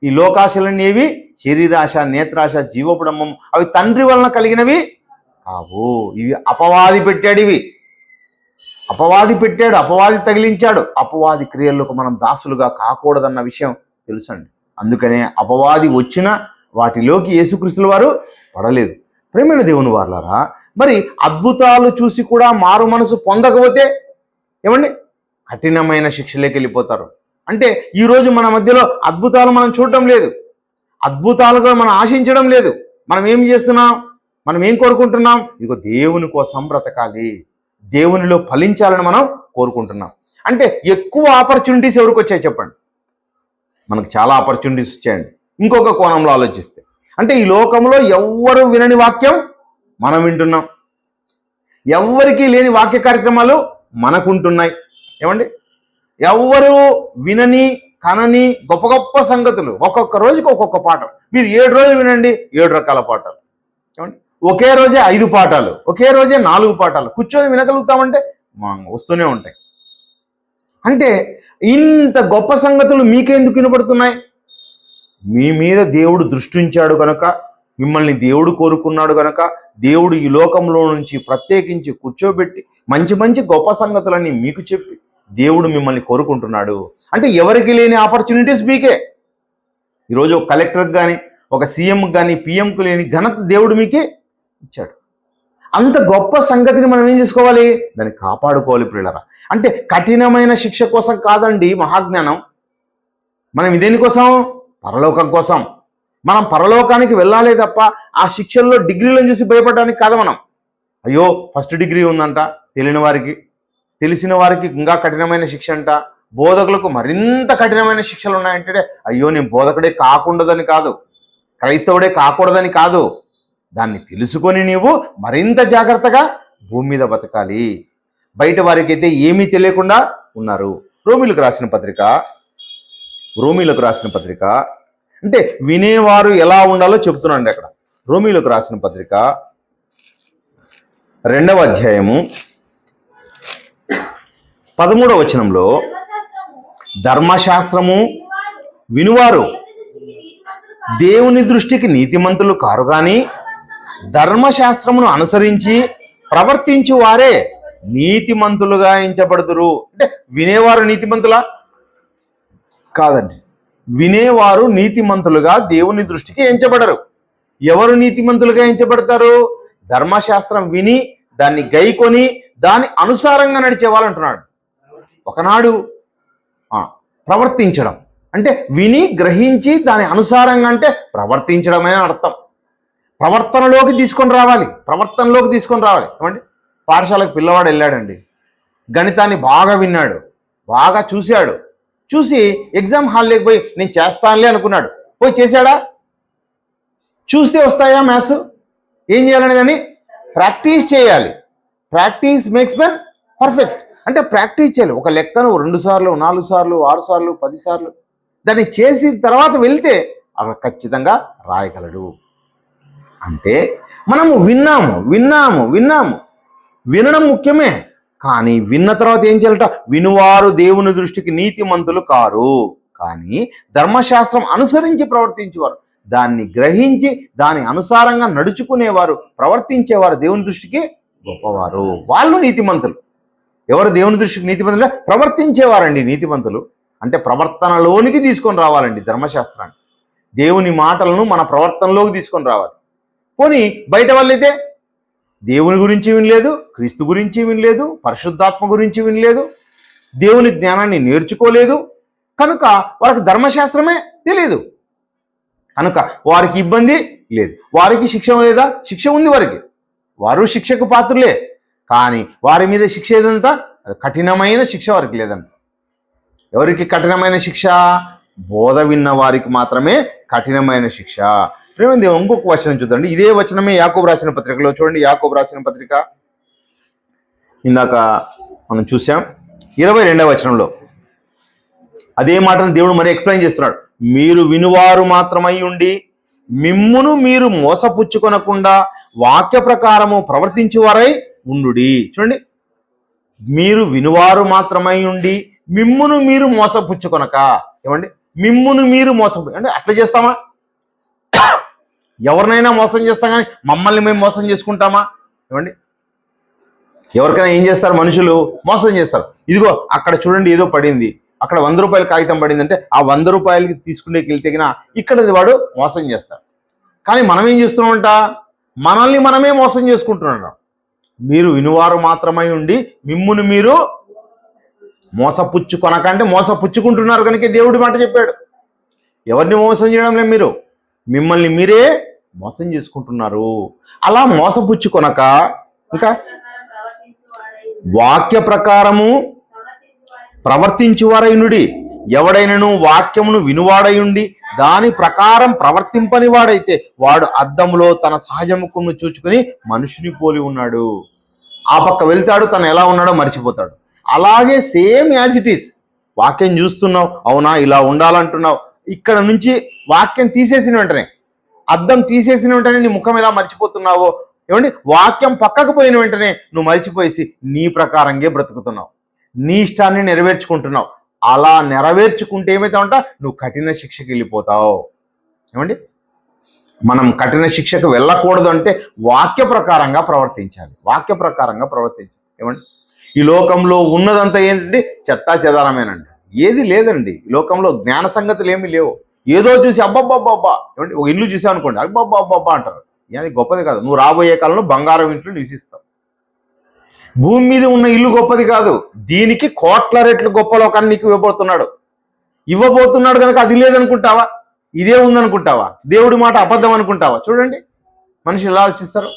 ఈ లోకాశలనేవి శరీరాశ, నేత్రాశ, జీవపుడమ్మం, అవి తండ్రి వలన కలిగినవి కావు. ఇవి అపవాది పెట్టాడు. ఇవి అపవాది పెట్టాడు, అపవాది తగిలించాడు. అపవాది క్రియలకు మనం దాసులుగా కాకూడదన్న విషయం తెలుసండి. అందుకనే అపవాది వచ్చిన వాటిలోకి యేసుక్రీస్తుల వారు పడలేదు. ప్రేమైన దేవుని వారలారా, మరి అద్భుతాలు చూసి కూడా మారు మనసు పొందకపోతే ఏమండి కఠినమైన శిక్షలోకి వెళ్ళిపోతారు. అంటే ఈరోజు మన మధ్యలో అద్భుతాలు మనం చూడటం లేదు, అద్భుతాలుగా మనం ఆశించడం లేదు. మనం ఏం చేస్తున్నాం? మనం ఏం కోరుకుంటున్నాం? ఇదిగో దేవుని కోసం బ్రతకాలి, దేవునిలో ఫలించాలని మనం కోరుకుంటున్నాం. అంటే ఎక్కువ ఆపర్చునిటీస్ ఎవరికి వచ్చాయి చెప్పండి? మనకు చాలా ఆపర్చునిటీస్ వచ్చాయండి. ఇంకొక కోణంలో ఆలోచిస్తే, అంటే ఈ లోకంలో ఎవ్వరు వినని వాక్యం మనం వింటున్నాం, ఎవ్వరికీ లేని వాక్య కార్యక్రమాలు మనకుంటున్నాయి. ఏమండి ఎవ్వరు వినని కనని గొప్ప గొప్ప సంగతులు, ఒక్కొక్క రోజుకి ఒక్కొక్క పాఠం. మీరు 7 రోజులు వినండి, 7 రకాల పాఠాలు. ఏమండి ఒకే రోజే 5 పాఠాలు, ఒకే రోజే 4 పాఠాలు కూర్చొని వినగలుగుతామంటే వస్తూనే ఉంటాయి. అంటే ఇంత గొప్ప సంగతులు మీకెందుకు వినబడుతున్నాయి? మీ మీద దేవుడు దృష్టి ఉంచాడు కనుక, మిమ్మల్ని దేవుడు కోరుకున్నాడు కనుక, దేవుడు ఈ లోకంలో నుంచి ప్రత్యేకించి కూర్చోబెట్టి మంచి మంచి గొప్ప సంగతులన్నీ మీకు చెప్పి దేవుడు మిమ్మల్ని కోరుకుంటున్నాడు. అంటే ఎవరికి లేని ఆపర్చునిటీస్ మీకే. ఈరోజు ఒక కలెక్టర్కి కానీ, ఒక సీఎంకి కానీ, పిఎంకు లేని ఘనత దేవుడు మీకే ఇచ్చాడు. అంత గొప్ప సంగతిని మనం ఏం చేసుకోవాలి? దాన్ని కాపాడుకోవాలి ప్రియులారా. అంటే కఠినమైన శిక్ష కోసం కాదండి మహాజ్ఞానం. మనం ఇదేనికోసం? పరలోకం కోసం. మనం పరలోకానికి వెళ్ళాలే తప్ప ఆ శిక్షల్లో డిగ్రీలను చూసి భయపడడానికి కాదు మనం. అయ్యో ఫస్ట్ డిగ్రీ ఉందంట తెలియని వారికి, తెలిసిన వారికి ఇంకా కఠినమైన శిక్ష అంట, బోధకులకు మరింత కఠినమైన శిక్షలు ఉన్నాయంటే అయ్యో నేను బోధకుడే కాకూడదని కాదు, క్రైస్తవుడే కాకూడదని కాదు, దాన్ని తెలుసుకొని నీవు మరింత జాగ్రత్తగా భూమి మీద బతకాలి. బయట వారికి అయితే ఏమీ తెలియకుండా ఉన్నారు. రోమీలకు రాసిన పత్రిక అంటే వినేవారు ఎలా ఉండాలో చెప్తున్నాండి అక్కడ. రోమీలకు రాసిన పత్రిక 2వ అధ్యాయము 13వ వచనంలో, ధర్మశాస్త్రము వినువారు దేవుని దృష్టికి నీతిమంతులు కారు గాని ధర్మశాస్త్రమును అనుసరించి ప్రవర్తించు వారే నీతిమంతులుగా ఎంచబడుదురు. అంటే వినేవారు నీతిమంతులా? కాదండి. వినేవారు నీతిమంతులుగా దేవుని దృష్టికి ఎంచబడరు. ఎవరు నీతిమంతులుగా ఎంచబడతారు? ధర్మశాస్త్రం విని దాన్ని గైకొని దాని అనుసారంగా నడిచేవాళ్ళు అంటున్నాడు. ఒకనాడు ప్రవర్తించడం అంటే విని గ్రహించి దాని అనుసారంగా అంటే ప్రవర్తించడమే అర్థం. ప్రవర్తనలోకి తీసుకొని రావాలి. ఏమండి పాఠశాలకు పిల్లవాడు వెళ్ళాడండి, గణితాన్ని బాగా విన్నాడు, బాగా చూసి ఎగ్జామ్ హాల్లోకి పోయి నేను చేస్తానులే అనుకున్నాడు. పోయి చేశాడా? చూస్తే వస్తాయా మ్యాథ్స్? ఏం చేయాలని దాన్ని ప్రాక్టీస్ చేయాలి. Practice makes men perfect. అంటే ప్రాక్టీస్ చేయాలి. ఒక లెక్కను 2 సార్లు 4 సార్లు 6 సార్లు 10 సార్లు దాన్ని చేసిన తర్వాత వెళ్తే అక్కడ ఖచ్చితంగా రాయగలడు. అంటే మనము విన్నాము. వినడం ముఖ్యమే, కానీ విన్న తర్వాత ఏం చేయాలట? వినువారు దేవుని దృష్టికి నీతిమంతులు కారు, కానీ ధర్మశాస్త్రం అనుసరించి ప్రవర్తించేవారు, దాన్ని గ్రహించి దాని అనుసారంగా నడుచుకునేవారు, ప్రవర్తించేవారు దేవుని దృష్టికి గొప్పవారు. వాళ్ళు నీతిమంతులు. ఎవరు దేవుని దృష్టికి నీతిమంతులు? ప్రవర్తించేవారండి నీతిమంతులు. అంటే ప్రవర్తనలోనికి తీసుకొని రావాలండి ధర్మశాస్త్రాన్ని. దేవుని మాటలను మన ప్రవర్తనలోకి తీసుకొని రావాలి. పోనీ బయట వాళ్ళైతే దేవుని గురించి వినలేదు, క్రీస్తు గురించి వినలేదు, పరిశుద్ధాత్మ గురించి వినలేదు, దేవుని జ్ఞానాన్ని నేర్చుకోలేదు. కనుక వారికి ధర్మశాస్త్రమే తెలియదు. కనుక వారికి ఇబ్బంది లేదు. వారికి శిక్ష లేదా? శిక్ష ఉంది వారికి. వారు శిక్షకు పాత్రులే. కానీ వారి మీద శిక్ష ఏదంట? కఠినమైన శిక్ష వారికి లేదంట. ఎవరికి కఠినమైన శిక్ష? బోధ విన్న వారికి మాత్రమే కఠినమైన శిక్ష. ప్రేమంది, ఇంకొక వచనం చూద్దండి. ఇదే వచనమే యాకోబు రాసిన పత్రికలో చూడండి. యాకోబు రాసిన పత్రిక ఇందాక మనం చూసాం 22వ వచనంలో అదే మాటను దేవుడు మరి ఎక్స్ప్లెయిన్ చేస్తున్నాడు. మీరు వినువారు మాత్రమై ఉండి మిమ్మును మీరు మోసపుచ్చుకొనకుండా వాక్య ప్రకారము ప్రవర్తించువారై ఉండుడి. చూడండి, మీరు వినువారు మాత్రమై ఉండి మిమ్మును మీరు మోసపుచ్చుకొనక. ఏమండి, మిమ్మును మీరు అంటే అట్లా చేస్తామా? ఎవరినైనా మోసం చేస్తాం, కానీ మమ్మల్ని మేము మోసం చేసుకుంటామా? ఏమండి, ఎవరికైనా ఏం చేస్తారు? మనుషులు మోసం చేస్తారు. ఇదిగో అక్కడ చూడండి, ఏదో పడింది, అక్కడ 100 రూపాయల కాగితం పడిందంటే ఆ 100 రూపాయలకి తీసుకునే వెళ్తేగిన ఇక్కడ వాడు మోసం చేస్తాడు. కానీ మనం ఏం చేస్తున్నామంట? మనల్ని మనమే మోసం చేసుకుంటున్నాం. మీరు వినువారు మాత్రమై ఉండి మిమ్మును మీరు మోసపుచ్చుకొనకంటే మోసపుచ్చుకుంటున్నారు కనుక దేవుడి మాట చెప్పాడు. ఎవరిని మోసం చేయడం లేదు, మీరు మిమ్మల్ని మీరే మోసం చేసుకుంటున్నారు. అలా మోసపుచ్చుకొనక ఇంకా వాక్య ప్రకారము ప్రవర్తించువారైనుడి. ఎవడైనను వాక్యమును వినువాడయుండి దాని ప్రకారం ప్రవర్తింపని వాడైతే వాడు అద్దంలో తన సహజముఖమును చూచుకుని మనుషుని పోలి ఉన్నాడు. ఆ పక్క వెళ్తాడు, తను ఎలా ఉన్నాడో మర్చిపోతాడు. అలాగే సేమ్ యాజ్ ఇట్ ఈస్. వాక్యం చూస్తున్నావు, అవునా ఇలా ఉండాలంటున్నావు, ఇక్కడ నుంచి వాక్యం తీసేసిన వెంటనే, అద్దం తీసేసిన వెంటనే నీ ముఖం ఎలా మర్చిపోతున్నావో, ఏమండి, వాక్యం పక్కకు పోయిన వెంటనే నువ్వు మర్చిపోయేసి నీ ప్రకారంగా బ్రతుకుతున్నావు, నీ ఇష్టాన్ని నెరవేర్చుకుంటున్నావు. అలా నెరవేర్చుకుంటే ఏమైతావంట? నువ్వు కఠిన శిక్షకి వెళ్ళిపోతావు. ఏమండి, మనం కఠిన శిక్షకు వెళ్ళకూడదు అంటే వాక్య ప్రకారంగా ప్రవర్తించాలి. వాక్య ప్రకారంగా ప్రవర్తించాలి. ఏమండి, ఈ లోకంలో ఉన్నదంతా ఏంటంటే చెత్తా చెదారమేనండి. ఏది లేదండి ఈ లోకంలో. జ్ఞాన సంగతులు ఏమీ లేవు. ఏదో చూసి అబ్బబ్బబ్బబ్బా, ఏమండి, ఒక ఇల్లు చూసావు అనుకోండి, అబ్బబ్బబ్బబ్బా అంటారు. అది గొప్పది కాదు. నువ్వు రాబోయే కాలంలో బంగారం ఇంట్లో నివసిస్తావు. భూమి మీద ఉన్న ఇల్లు గొప్పది కాదు. దీనికి కోట్ల రెట్లు గొప్ప లోకాన్ని నీకు ఇవ్వబోతున్నాడు కనుక అది లేదనుకుంటావా? ఇదే ఉందనుకుంటావా? దేవుడి మాట అబద్ధం అనుకుంటావా? చూడండి మనుషులు ఎలా ఆలోచిస్తారు.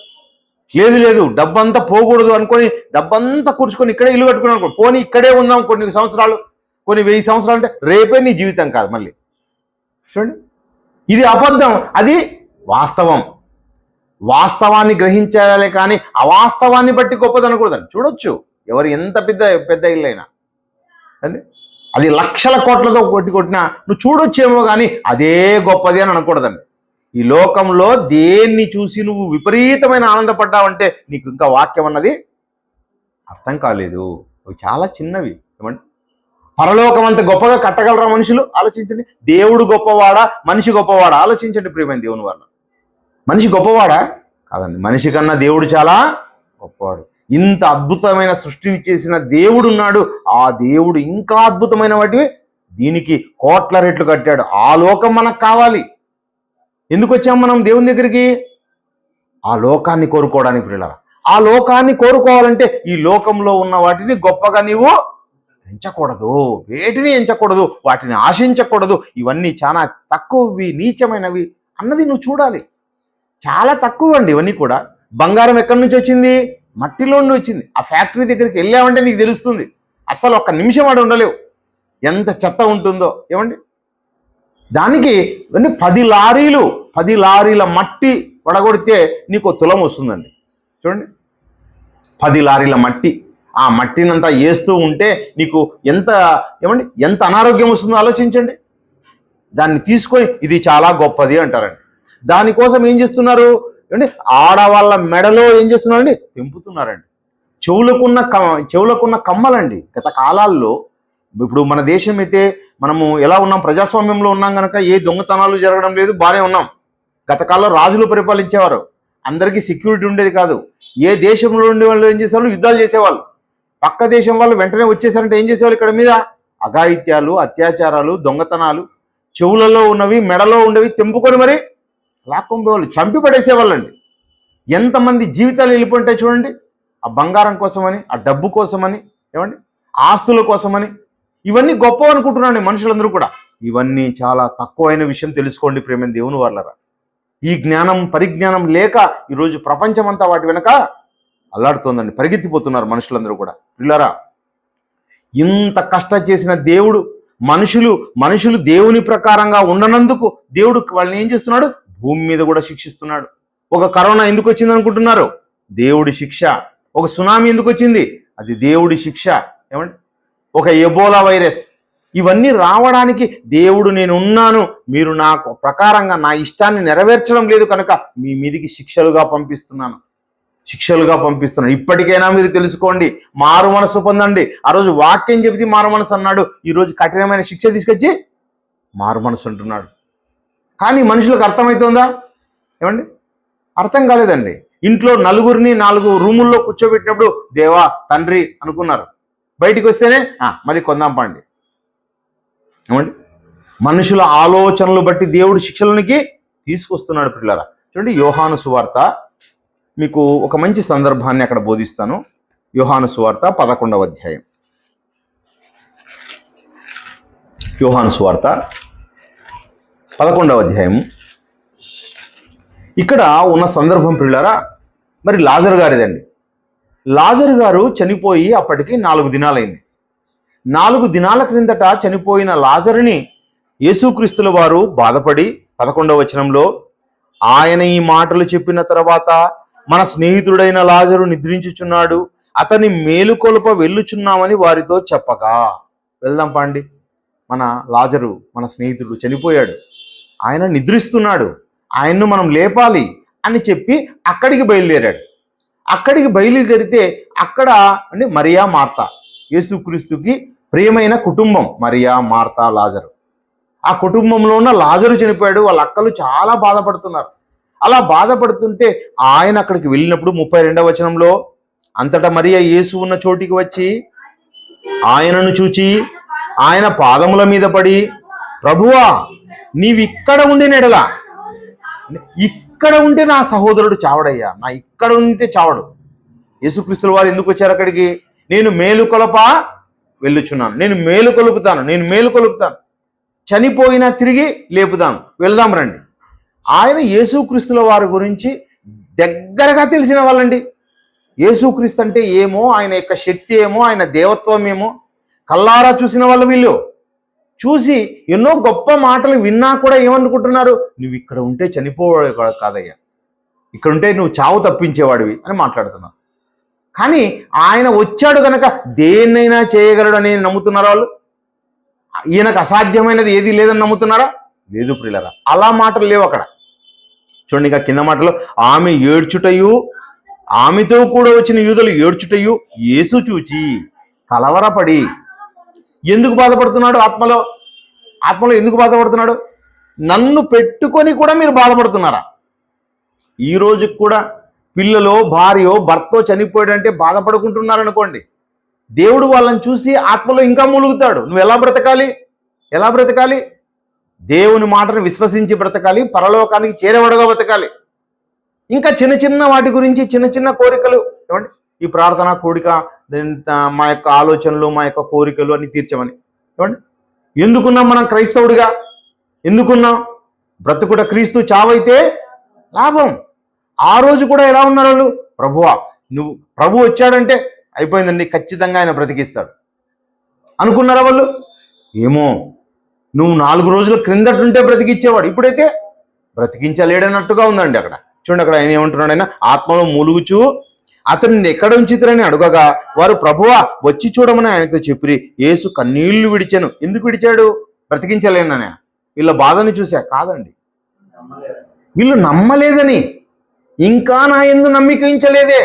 లేదు లేదు, డబ్బంతా పోకూడదు అనుకొని డబ్బంతా కూర్చుకొని ఇక్కడే ఇల్లు కట్టుకుని అనుకో, పోనీ ఇక్కడే ఉందాం కొన్ని సంవత్సరాలు, కొన్ని 1000 సంవత్సరాలు, అంటే రేపే నీ జీవితం కాదు మళ్ళీ. చూడండి, ఇది అబద్ధం, అది వాస్తవం. వాస్తవాన్ని గ్రహించాలి, కానీ అవాస్తవాన్ని బట్టి గొప్పది అనకూడదండి. చూడొచ్చు ఎవరు ఎంత పెద్ద ఇల్లు అయినా, అది లక్షల కోట్లతో కొట్టినా నువ్వు చూడొచ్చేమో, కానీ అదే గొప్పది అని అనకూడదండి. ఈ లోకంలో దేన్ని చూసి నువ్వు విపరీతమైన ఆనందపడ్డావంటే నీకు ఇంకా వాక్యం అన్నది అర్థం కాలేదు. అవి చాలా చిన్నవి. ఏమంటే పరలోకం అంత గొప్పగా కట్టగలరా మనుషులు? ఆలోచించండి. దేవుడు గొప్పవాడా, మనిషి గొప్పవాడా? ఆలోచించండి ప్రియమైన దేవుని వల్ల. మనిషి గొప్పవాడా? కాదండి. మనిషి కన్నా దేవుడు చాలా గొప్పవాడు. ఇంత అద్భుతమైన సృష్టిని చేసిన దేవుడు ఉన్నాడు. ఆ దేవుడు ఇంకా అద్భుతమైన వాటివి దీనికి కోట్ల రెట్లు కట్టాడు. ఆ లోకం మనకు కావాలి. ఎందుకు వచ్చాం మనం దేవుని దగ్గరికి? ఆ లోకాన్ని కోరుకోవడానికి పిల్లరా. ఆ లోకాన్ని కోరుకోవాలంటే ఈ లోకంలో ఉన్న వాటిని గొప్పగా నీవు ఎంచకూడదు, వేటిని ఎంచకూడదు, వాటిని ఆశించకూడదు. ఇవన్నీ చాలా తక్కువవి, నీచమైనవి అన్నది నువ్వు చూడాలి. చాలా తక్కువ అండి ఇవన్నీ కూడా. బంగారం ఎక్కడి నుంచి వచ్చింది? మట్టిలో నుండి వచ్చింది. ఆ ఫ్యాక్టరీ దగ్గరికి వెళ్ళామంటే నీకు తెలుస్తుంది. అసలు ఒక్క నిమిషం ఆడ ఉండలేవు, ఎంత చెత్త ఉంటుందో. ఏమండి, దానికి 10 లారీల మట్టి పడగొడితే నీకు తులం వస్తుందండి. చూడండి, 10 లారీల మట్టి. ఆ మట్టినంతా వేస్తూ ఉంటే నీకు ఎంత అనారోగ్యం వస్తుందో ఆలోచించండి. దాన్ని తీసుకొని ఇది చాలా గొప్పది అంటారండి. దానికోసం ఏం చేస్తున్నారు? ఆడవాళ్ళ మెడలో ఏం చేస్తున్నారండి? తెంపుతున్నారండి. చెవులకున్న కమ్మలండి. గత కాలాల్లో, ఇప్పుడు మన దేశం అయితే మనము ఎలా ఉన్నాం? ప్రజాస్వామ్యంలో ఉన్నాం కనుక ఏ దొంగతనాలు జరగడం లేదు, బాగానే ఉన్నాం. గత కాలంలో రాజులు పరిపాలించేవారు, అందరికీ సెక్యూరిటీ ఉండేది కాదు. ఏ దేశంలో ఉండే వాళ్ళు ఏం చేసేవాళ్ళు? యుద్ధాలు చేసేవాళ్ళు. పక్క దేశం వాళ్ళు వెంటనే వచ్చేసారంటే ఏం చేసేవాళ్ళు? ఇక్కడ మీద అఘాయిత్యాలు, అత్యాచారాలు, దొంగతనాలు, చెవులలో ఉన్నవి, మెడలో ఉండేవి తెంపుకొని మరి లాక్కొంపేవాళ్ళు, చంపి పడేసేవాళ్ళండి. ఎంతమంది జీవితాలు వెళ్ళిపోయింటాయి చూడండి. ఆ బంగారం కోసమని, ఆ డబ్బు కోసమని, ఏమండి ఆస్తుల కోసమని. ఇవన్నీ గొప్ప అనుకుంటున్నాండి మనుషులందరూ కూడా. ఇవన్నీ చాలా తక్కువైన విషయం తెలుసుకోండి ప్రేమైన దేవుని వాళ్ళరా. ఈ జ్ఞానం పరిజ్ఞానం లేక ఈరోజు ప్రపంచం అంతా వాటి వెనక అల్లాడుతోందండి. పరిగెత్తిపోతున్నారు మనుషులందరూ కూడా. పిల్లరా, ఇంత కష్టం చేసిన దేవుడు మనుషులు దేవుని ప్రకారంగా ఉండనందుకు దేవుడు వాళ్ళని ఏం చేస్తున్నాడు? భూమి మీద కూడా శిక్షిస్తున్నాడు. ఒక కరోనా ఎందుకు వచ్చింది అనుకుంటున్నారు? దేవుడి శిక్ష. ఒక సునామీ ఎందుకు వచ్చింది? అది దేవుడి శిక్ష. ఏమండి ఒక ఎబోలా వైరస్, ఇవన్నీ రావడానికి దేవుడు నేను ఉన్నాను, మీరు నాకు ప్రకారంగా నా ఇష్టాన్ని నెరవేర్చడం లేదు కనుక మీ మీదికి శిక్షలుగా పంపిస్తున్నాను. ఇప్పటికైనా మీరు తెలుసుకోండి, మారు మనసు పొందండి. ఆ రోజు వాక్యం చెబితే మారు మనసు అన్నాడు, ఈరోజు కఠినమైన శిక్ష తీసుకొచ్చి మారు మనసు అంటున్నాడు. కానీ మనుషులకు అర్థమవుతుందా? ఏమండి అర్థం కాలేదండి. ఇంట్లో నలుగురిని 4 రూముల్లో కూర్చోబెట్టినప్పుడు దేవా తండ్రి అనుకున్నారు, బయటికి వస్తేనే మరి కొందాం పండి. ఏమండి మనుషుల ఆలోచనలు బట్టి దేవుడు శిక్షలనికి తీసుకొస్తున్నాడు. పిల్లరా చూడండి, యోహాను సువార్త, మీకు ఒక మంచి సందర్భాన్ని అక్కడ బోధిస్తాను. యోహాను సువార్త 11వ అధ్యాయం. యోహాను సువార్త 11వ అధ్యాయం. ఇక్కడ ఉన్న సందర్భం పిల్లరా, మరి లాజరు గారిదండి. లాజరు గారు చనిపోయి అప్పటికి 4 దినాలైంది. 4 దినాల క్రిందట చనిపోయిన లాజరుని యేసుక్రీస్తుల వారు బాధపడి 11వ వచనంలో, ఆయన ఈ మాటలు చెప్పిన తర్వాత మన స్నేహితుడైన లాజరు నిద్రించుచున్నాడు, అతని మేలుకొలుప వెళ్ళుచున్నామని వారితో చెప్పగా. వెళ్దాం పండి, మన లాజరు మన స్నేహితుడు చనిపోయాడు, ఆయన నిద్రిస్తున్నాడు, ఆయన్ను మనం లేపాలి అని చెప్పి అక్కడికి బయలుదేరాడు. అక్కడికి బయలుదేరితే అక్కడ అంటే మరియా మార్తా, యేసుక్రీస్తుకి ప్రియమైన కుటుంబం మరియా మార్తా లాజరు. ఆ కుటుంబంలో ఉన్న లాజరు చనిపోయాడు. వాళ్ళ అక్కలు చాలా బాధపడుతున్నారు. అలా బాధపడుతుంటే ఆయన అక్కడికి వెళ్ళినప్పుడు 32వ వచనంలో, అంతటా మరియా యేసు ఉన్న చోటికి వచ్చి ఆయనను చూచి ఆయన పాదముల మీద పడి, ప్రభువా నీవిక్కడ ఉండినెడలా, ఇక్కడ ఉంటే నా సహోదరుడు చావడయ్యా, నా ఇక్కడ ఉంటే చావడు. యేసుక్రీస్తుల వారు ఎందుకు వచ్చారు అక్కడికి? నేను మేలుకొలప వెళ్ళుచున్నాను, నేను మేలుకొలుపుతాను, చనిపోయినా తిరిగి లేపుతాను, వెళ్దాం రండి. ఆయన యేసుక్రీస్తుల వారి గురించి దగ్గరగా తెలిసిన వాళ్ళండి. యేసుక్రీస్తు అంటే ఏమో, ఆయన యొక్క శక్తి ఏమో, ఆయన దేవత్వం ఏమో కల్లారా చూసిన వాళ్ళు. వీళ్ళు చూసి ఎన్నో గొప్ప మాటలు విన్నా కూడా ఏమనుకుంటున్నారు? నువ్వు ఇక్కడ ఉంటే చనిపోవాడు కాదయ్యా, ఇక్కడ ఉంటే నువ్వు చావు తప్పించేవాడివి అని మాట్లాడుతున్నారు. కానీ ఆయన వచ్చాడు కనుక దేన్నైనా చేయగలడు అనేది నమ్ముతున్నారా వాళ్ళు? ఈయనకు అసాధ్యమైనది ఏది లేదని నమ్ముతున్నారా? లేదు ప్రియులారా, అలా మాటలు లేవు అక్కడ. చూడండి ఇక కింద మాటలో, ఆమె ఏడ్చుటయు ఆమెతో కూడా వచ్చిన యూదులు ఏడ్చుటయు యేసు చూచి కలవరపడి. ఎందుకు బాధపడుతున్నాడు? ఆత్మలో ఎందుకు బాధపడుతున్నాడు? నన్ను పెట్టుకొని కూడా మీరు బాధపడుతున్నారా? ఈ రోజు కూడా పిల్లలో భార్యో భర్తో చనిపోయాడంటే బాధపడుకుంటున్నారనుకోండి, దేవుడు వాళ్ళని చూసి ఆత్మలో ఇంకా మూలుగుతాడు. నువ్వు ఎలా బ్రతకాలి? దేవుని మాటను విశ్వసించి బ్రతకాలి, పరలోకానికి చేరేవాడుగా బ్రతకాలి. ఇంకా చిన్న వాటి గురించి చిన్న కోరికలు, ఏమండి ఈ ప్రార్థన కోరిక, మా యొక్క ఆలోచనలు, మా యొక్క కోరికలు అన్ని తీర్చమని. ఏమండి ఎందుకున్నాం మనం క్రైస్తవుడిగా? ఎందుకున్నాం? బ్రతుకుట క్రీస్తు, చావైతే లాభం. ఆ రోజు కూడా ఎలా ఉన్నారు వాళ్ళు? ప్రభు వచ్చాడంటే అయిపోయిందండి, ఖచ్చితంగా ఆయన బ్రతికిస్తాడు అనుకున్నారా వాళ్ళు? ఏమో, నువ్వు 4 రోజుల క్రిందటుంటే బ్రతికిచ్చేవాడు, ఇప్పుడైతే బ్రతికించలేడన్నట్టుగా ఉందండి. అక్కడ చూడండి, అక్కడ ఆయన ఏమంటున్నాడు? ఆయన ఆత్మలో మూలుగుచూ అతన్ని ఎక్కడ ఉంచితురని అడగగా వారు ప్రభువా వచ్చి చూడమని ఆయనతో చెప్పి యేసు కన్నీళ్లు విడిచాను. ఎందుకు విడిచాడు? బ్రతికించలేననే. వీళ్ళ బాధని చూసా కాదండి, వీళ్ళు నమ్మలేదని. ఇంకా నా యందు నమ్మిక ఉంచలేదే.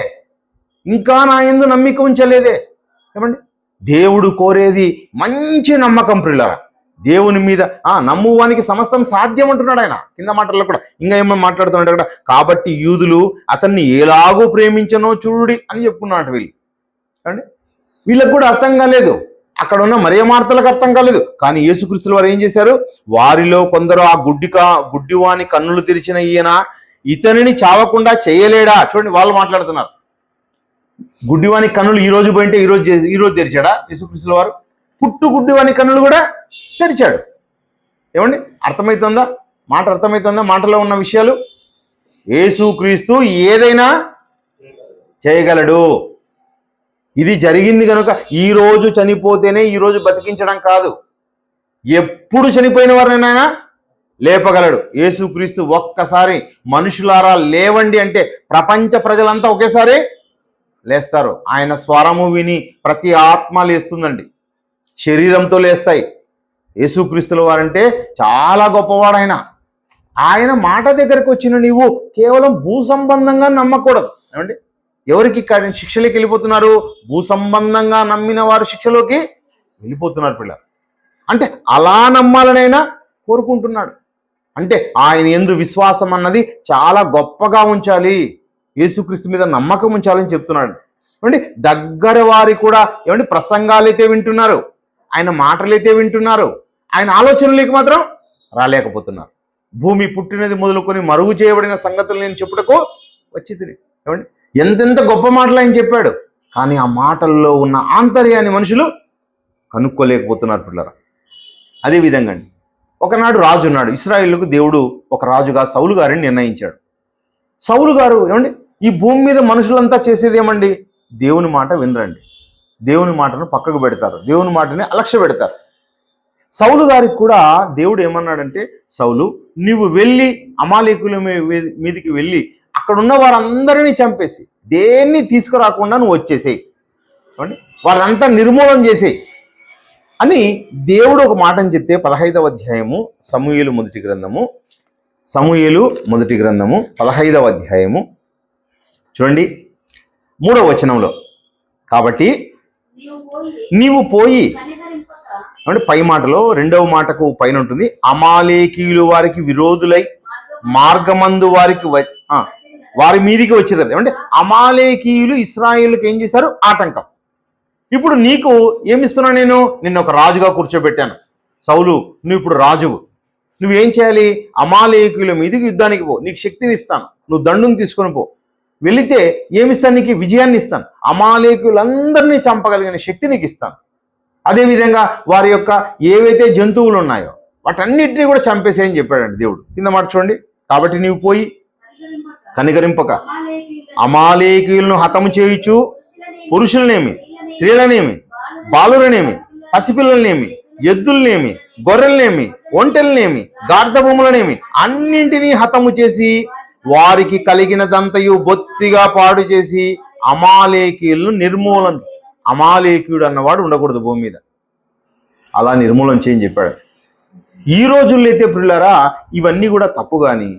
ఏమండి దేవుడు కోరేది మంచి నమ్మకం ప్రియులారా. దేవుని మీద నమ్మువానికి సమస్తం సాధ్యం అంటున్నాడు ఆయన కింద మాటల్లో కూడా. ఇంకా ఏమో మాట్లాడుతున్నాడు అక్కడ, కాబట్టి యూదులు అతన్ని ఎలాగో ప్రేమించనో చూడుడి అని చెప్పుకున్నాడు వీళ్ళు. అండి వీళ్ళకు కూడా అర్థం కాలేదు, అక్కడ ఉన్న మరియ మార్తలకు అర్థం కాలేదు. కానీ యేసుక్రీస్తుల వారు ఏం చేశారు? వారిలో కొందరు ఆ గుడ్డివాని కన్నులు తెరిచిన ఈయన ఇతనిని చావకుండా చేయలేడా? చూడండి, వాళ్ళు మాట్లాడుతున్నారు. గుడ్డివాని కన్నులు ఈ రోజు పోయింటే ఈ రోజు తెరిచాడా యేసుక్రీస్తుల వారు? పుట్టు గుడ్డివాని కన్నులు కూడా తెరిచాడు. ఏమండి, అర్థమవుతుందా? మాట అర్థమవుతుందా? మాటలో ఉన్న విషయాలు. యేసుక్రీస్తు ఏదైనా చేయగలడు. ఇది జరిగింది కనుక ఈరోజు చనిపోతేనే ఈరోజు బతికించడం కాదు, ఎప్పుడు చనిపోయిన వారినైనా లేపగలడు. యేసుక్రీస్తు ఒక్కసారి మనుషులారా లేవండి అంటే ప్రపంచ ప్రజలంతా ఒకేసారి లేస్తారు. ఆయన స్వరము విని ప్రతి ఆత్మ లేస్తుందండి, శరీరంతో లేస్తాయి. యేసుక్రీస్తుల వారంటే చాలా గొప్పవాడు. ఆయన మాట దగ్గరకు వచ్చిన నీవు కేవలం భూ సంబంధంగా నమ్మకూడదు. ఏమండి, ఎవరికి శిక్షలోకి వెళ్ళిపోతున్నారు? భూ సంబంధంగా నమ్మిన వారు శిక్షలోకి వెళ్ళిపోతున్నారు పిల్లలు. అంటే అలా నమ్మాలనైనా కోరుకుంటున్నాడు. అంటే ఆయన యందు విశ్వాసం అన్నది చాలా గొప్పగా ఉంచాలి, యేసుక్రీస్తు మీద నమ్మకం ఉంచాలని చెప్తున్నాడు. ఏమండి, దగ్గర వారి కూడా ఏమండి ప్రసంగాలైతే వింటున్నారు, ఆయన మాటలైతే వింటున్నారు, ఆయన ఆలోచనలకి మాత్రం రాలేకపోతున్నారు. భూమి పుట్టినది మొదలుకొని మరుగు చేయబడిన సంగతులు నేను చెప్పుటకు వచ్చి తిరిగి. ఏమండి, ఎంతెంత గొప్ప మాటలు ఆయన చెప్పాడు, కానీ ఆ మాటల్లో ఉన్న ఆంతర్యాన్ని మనుషులు కనుక్కోలేకపోతున్నారు పిల్లరా. అదేవిధంగా అండి, ఒకనాడు రాజు ఉన్నాడు. ఇశ్రాయేలుకు దేవుడు ఒక రాజుగా సౌలు గారిని నిర్ణయించాడు. సౌలు గారు ఏమండి ఈ భూమి మీద మనుషులంతా చేసేది ఏమండి? దేవుని మాట వినరండి, దేవుని మాటను పక్కకు పెడతారు, దేవుని మాటని అలక్ష్య పెడతారు. సౌలు గారికి కూడా దేవుడు ఏమన్నాడంటే, సౌలు నువ్వు వెళ్ళి అమాలేకుల మీదికి వెళ్ళి అక్కడ ఉన్న వారందరినీ చంపేసి దేన్ని తీసుకురాకుండా నువ్వు వచ్చేసేయి, వారంతా నిర్మూలన చేసేయి అని దేవుడు ఒక మాటని చెప్తే 15వ అధ్యాయము సమూయేలు మొదటి గ్రంథము 15వ అధ్యాయము చూడండి 3వ వచనంలో, కాబట్టి నీవు పోయి అంటే పై మాటలో 2వ మాటకు పైన ఉంటుంది, అమాలేకీయులు వారికి విరోధులై మార్గమందు వారి మీదికి వచ్చిరది. అంటే అమాలేకీయులు ఇశ్రాయేలుకి ఏం చేశారు? ఆటంకం. ఇప్పుడు నీకు ఏమిస్తున్నా? నిన్ను ఒక రాజుగా కూర్చోబెట్టాను. సౌలు, నువ్వు ఇప్పుడు రాజువు. నువ్వేం చేయాలి? అమాలేకీయుల మీదకి యుద్ధానికి పో, నీకు శక్తిని ఇస్తాను, నువ్వు దండుని తీసుకొని పో. వెళితే ఏమిస్తాను? నీకు విజయాన్ని ఇస్తాను, అమాలేకీయులందరినీ చంపగలిగిన శక్తి నీకు ఇస్తాను. అదేవిధంగా వారి యొక్క ఏవైతే జంతువులు ఉన్నాయో వాటన్నిటినీ కూడా చంపేసేయని చెప్పాడండి దేవుడు. కింద మాట చూడండి, కాబట్టి నీవు పోయి కనికరింపక అమాలేకీయులను హతము చేయుచు పురుషులనేమి, స్త్రీలనేమి, బాలులనేమి, పసిపిల్లలనేమి, ఎద్దులనేమి, గొర్రెలనేమి, ఒంటెలనేమి, గార్ధభూములనేమి అన్నింటినీ హతము చేసి వారికి కలిగినదంతయు బొత్తిగా పాడు చేసి అమాలేకీయులను నిర్మూలన. అమాలేకీయుడు అన్నవాడు ఉండకూడదు భూమి మీద, అలా నిర్మూలన చేయని చెప్పాడు. ఈ రోజుల్లో అయితే పిల్లరా ఇవన్నీ కూడా తప్పు. కానీ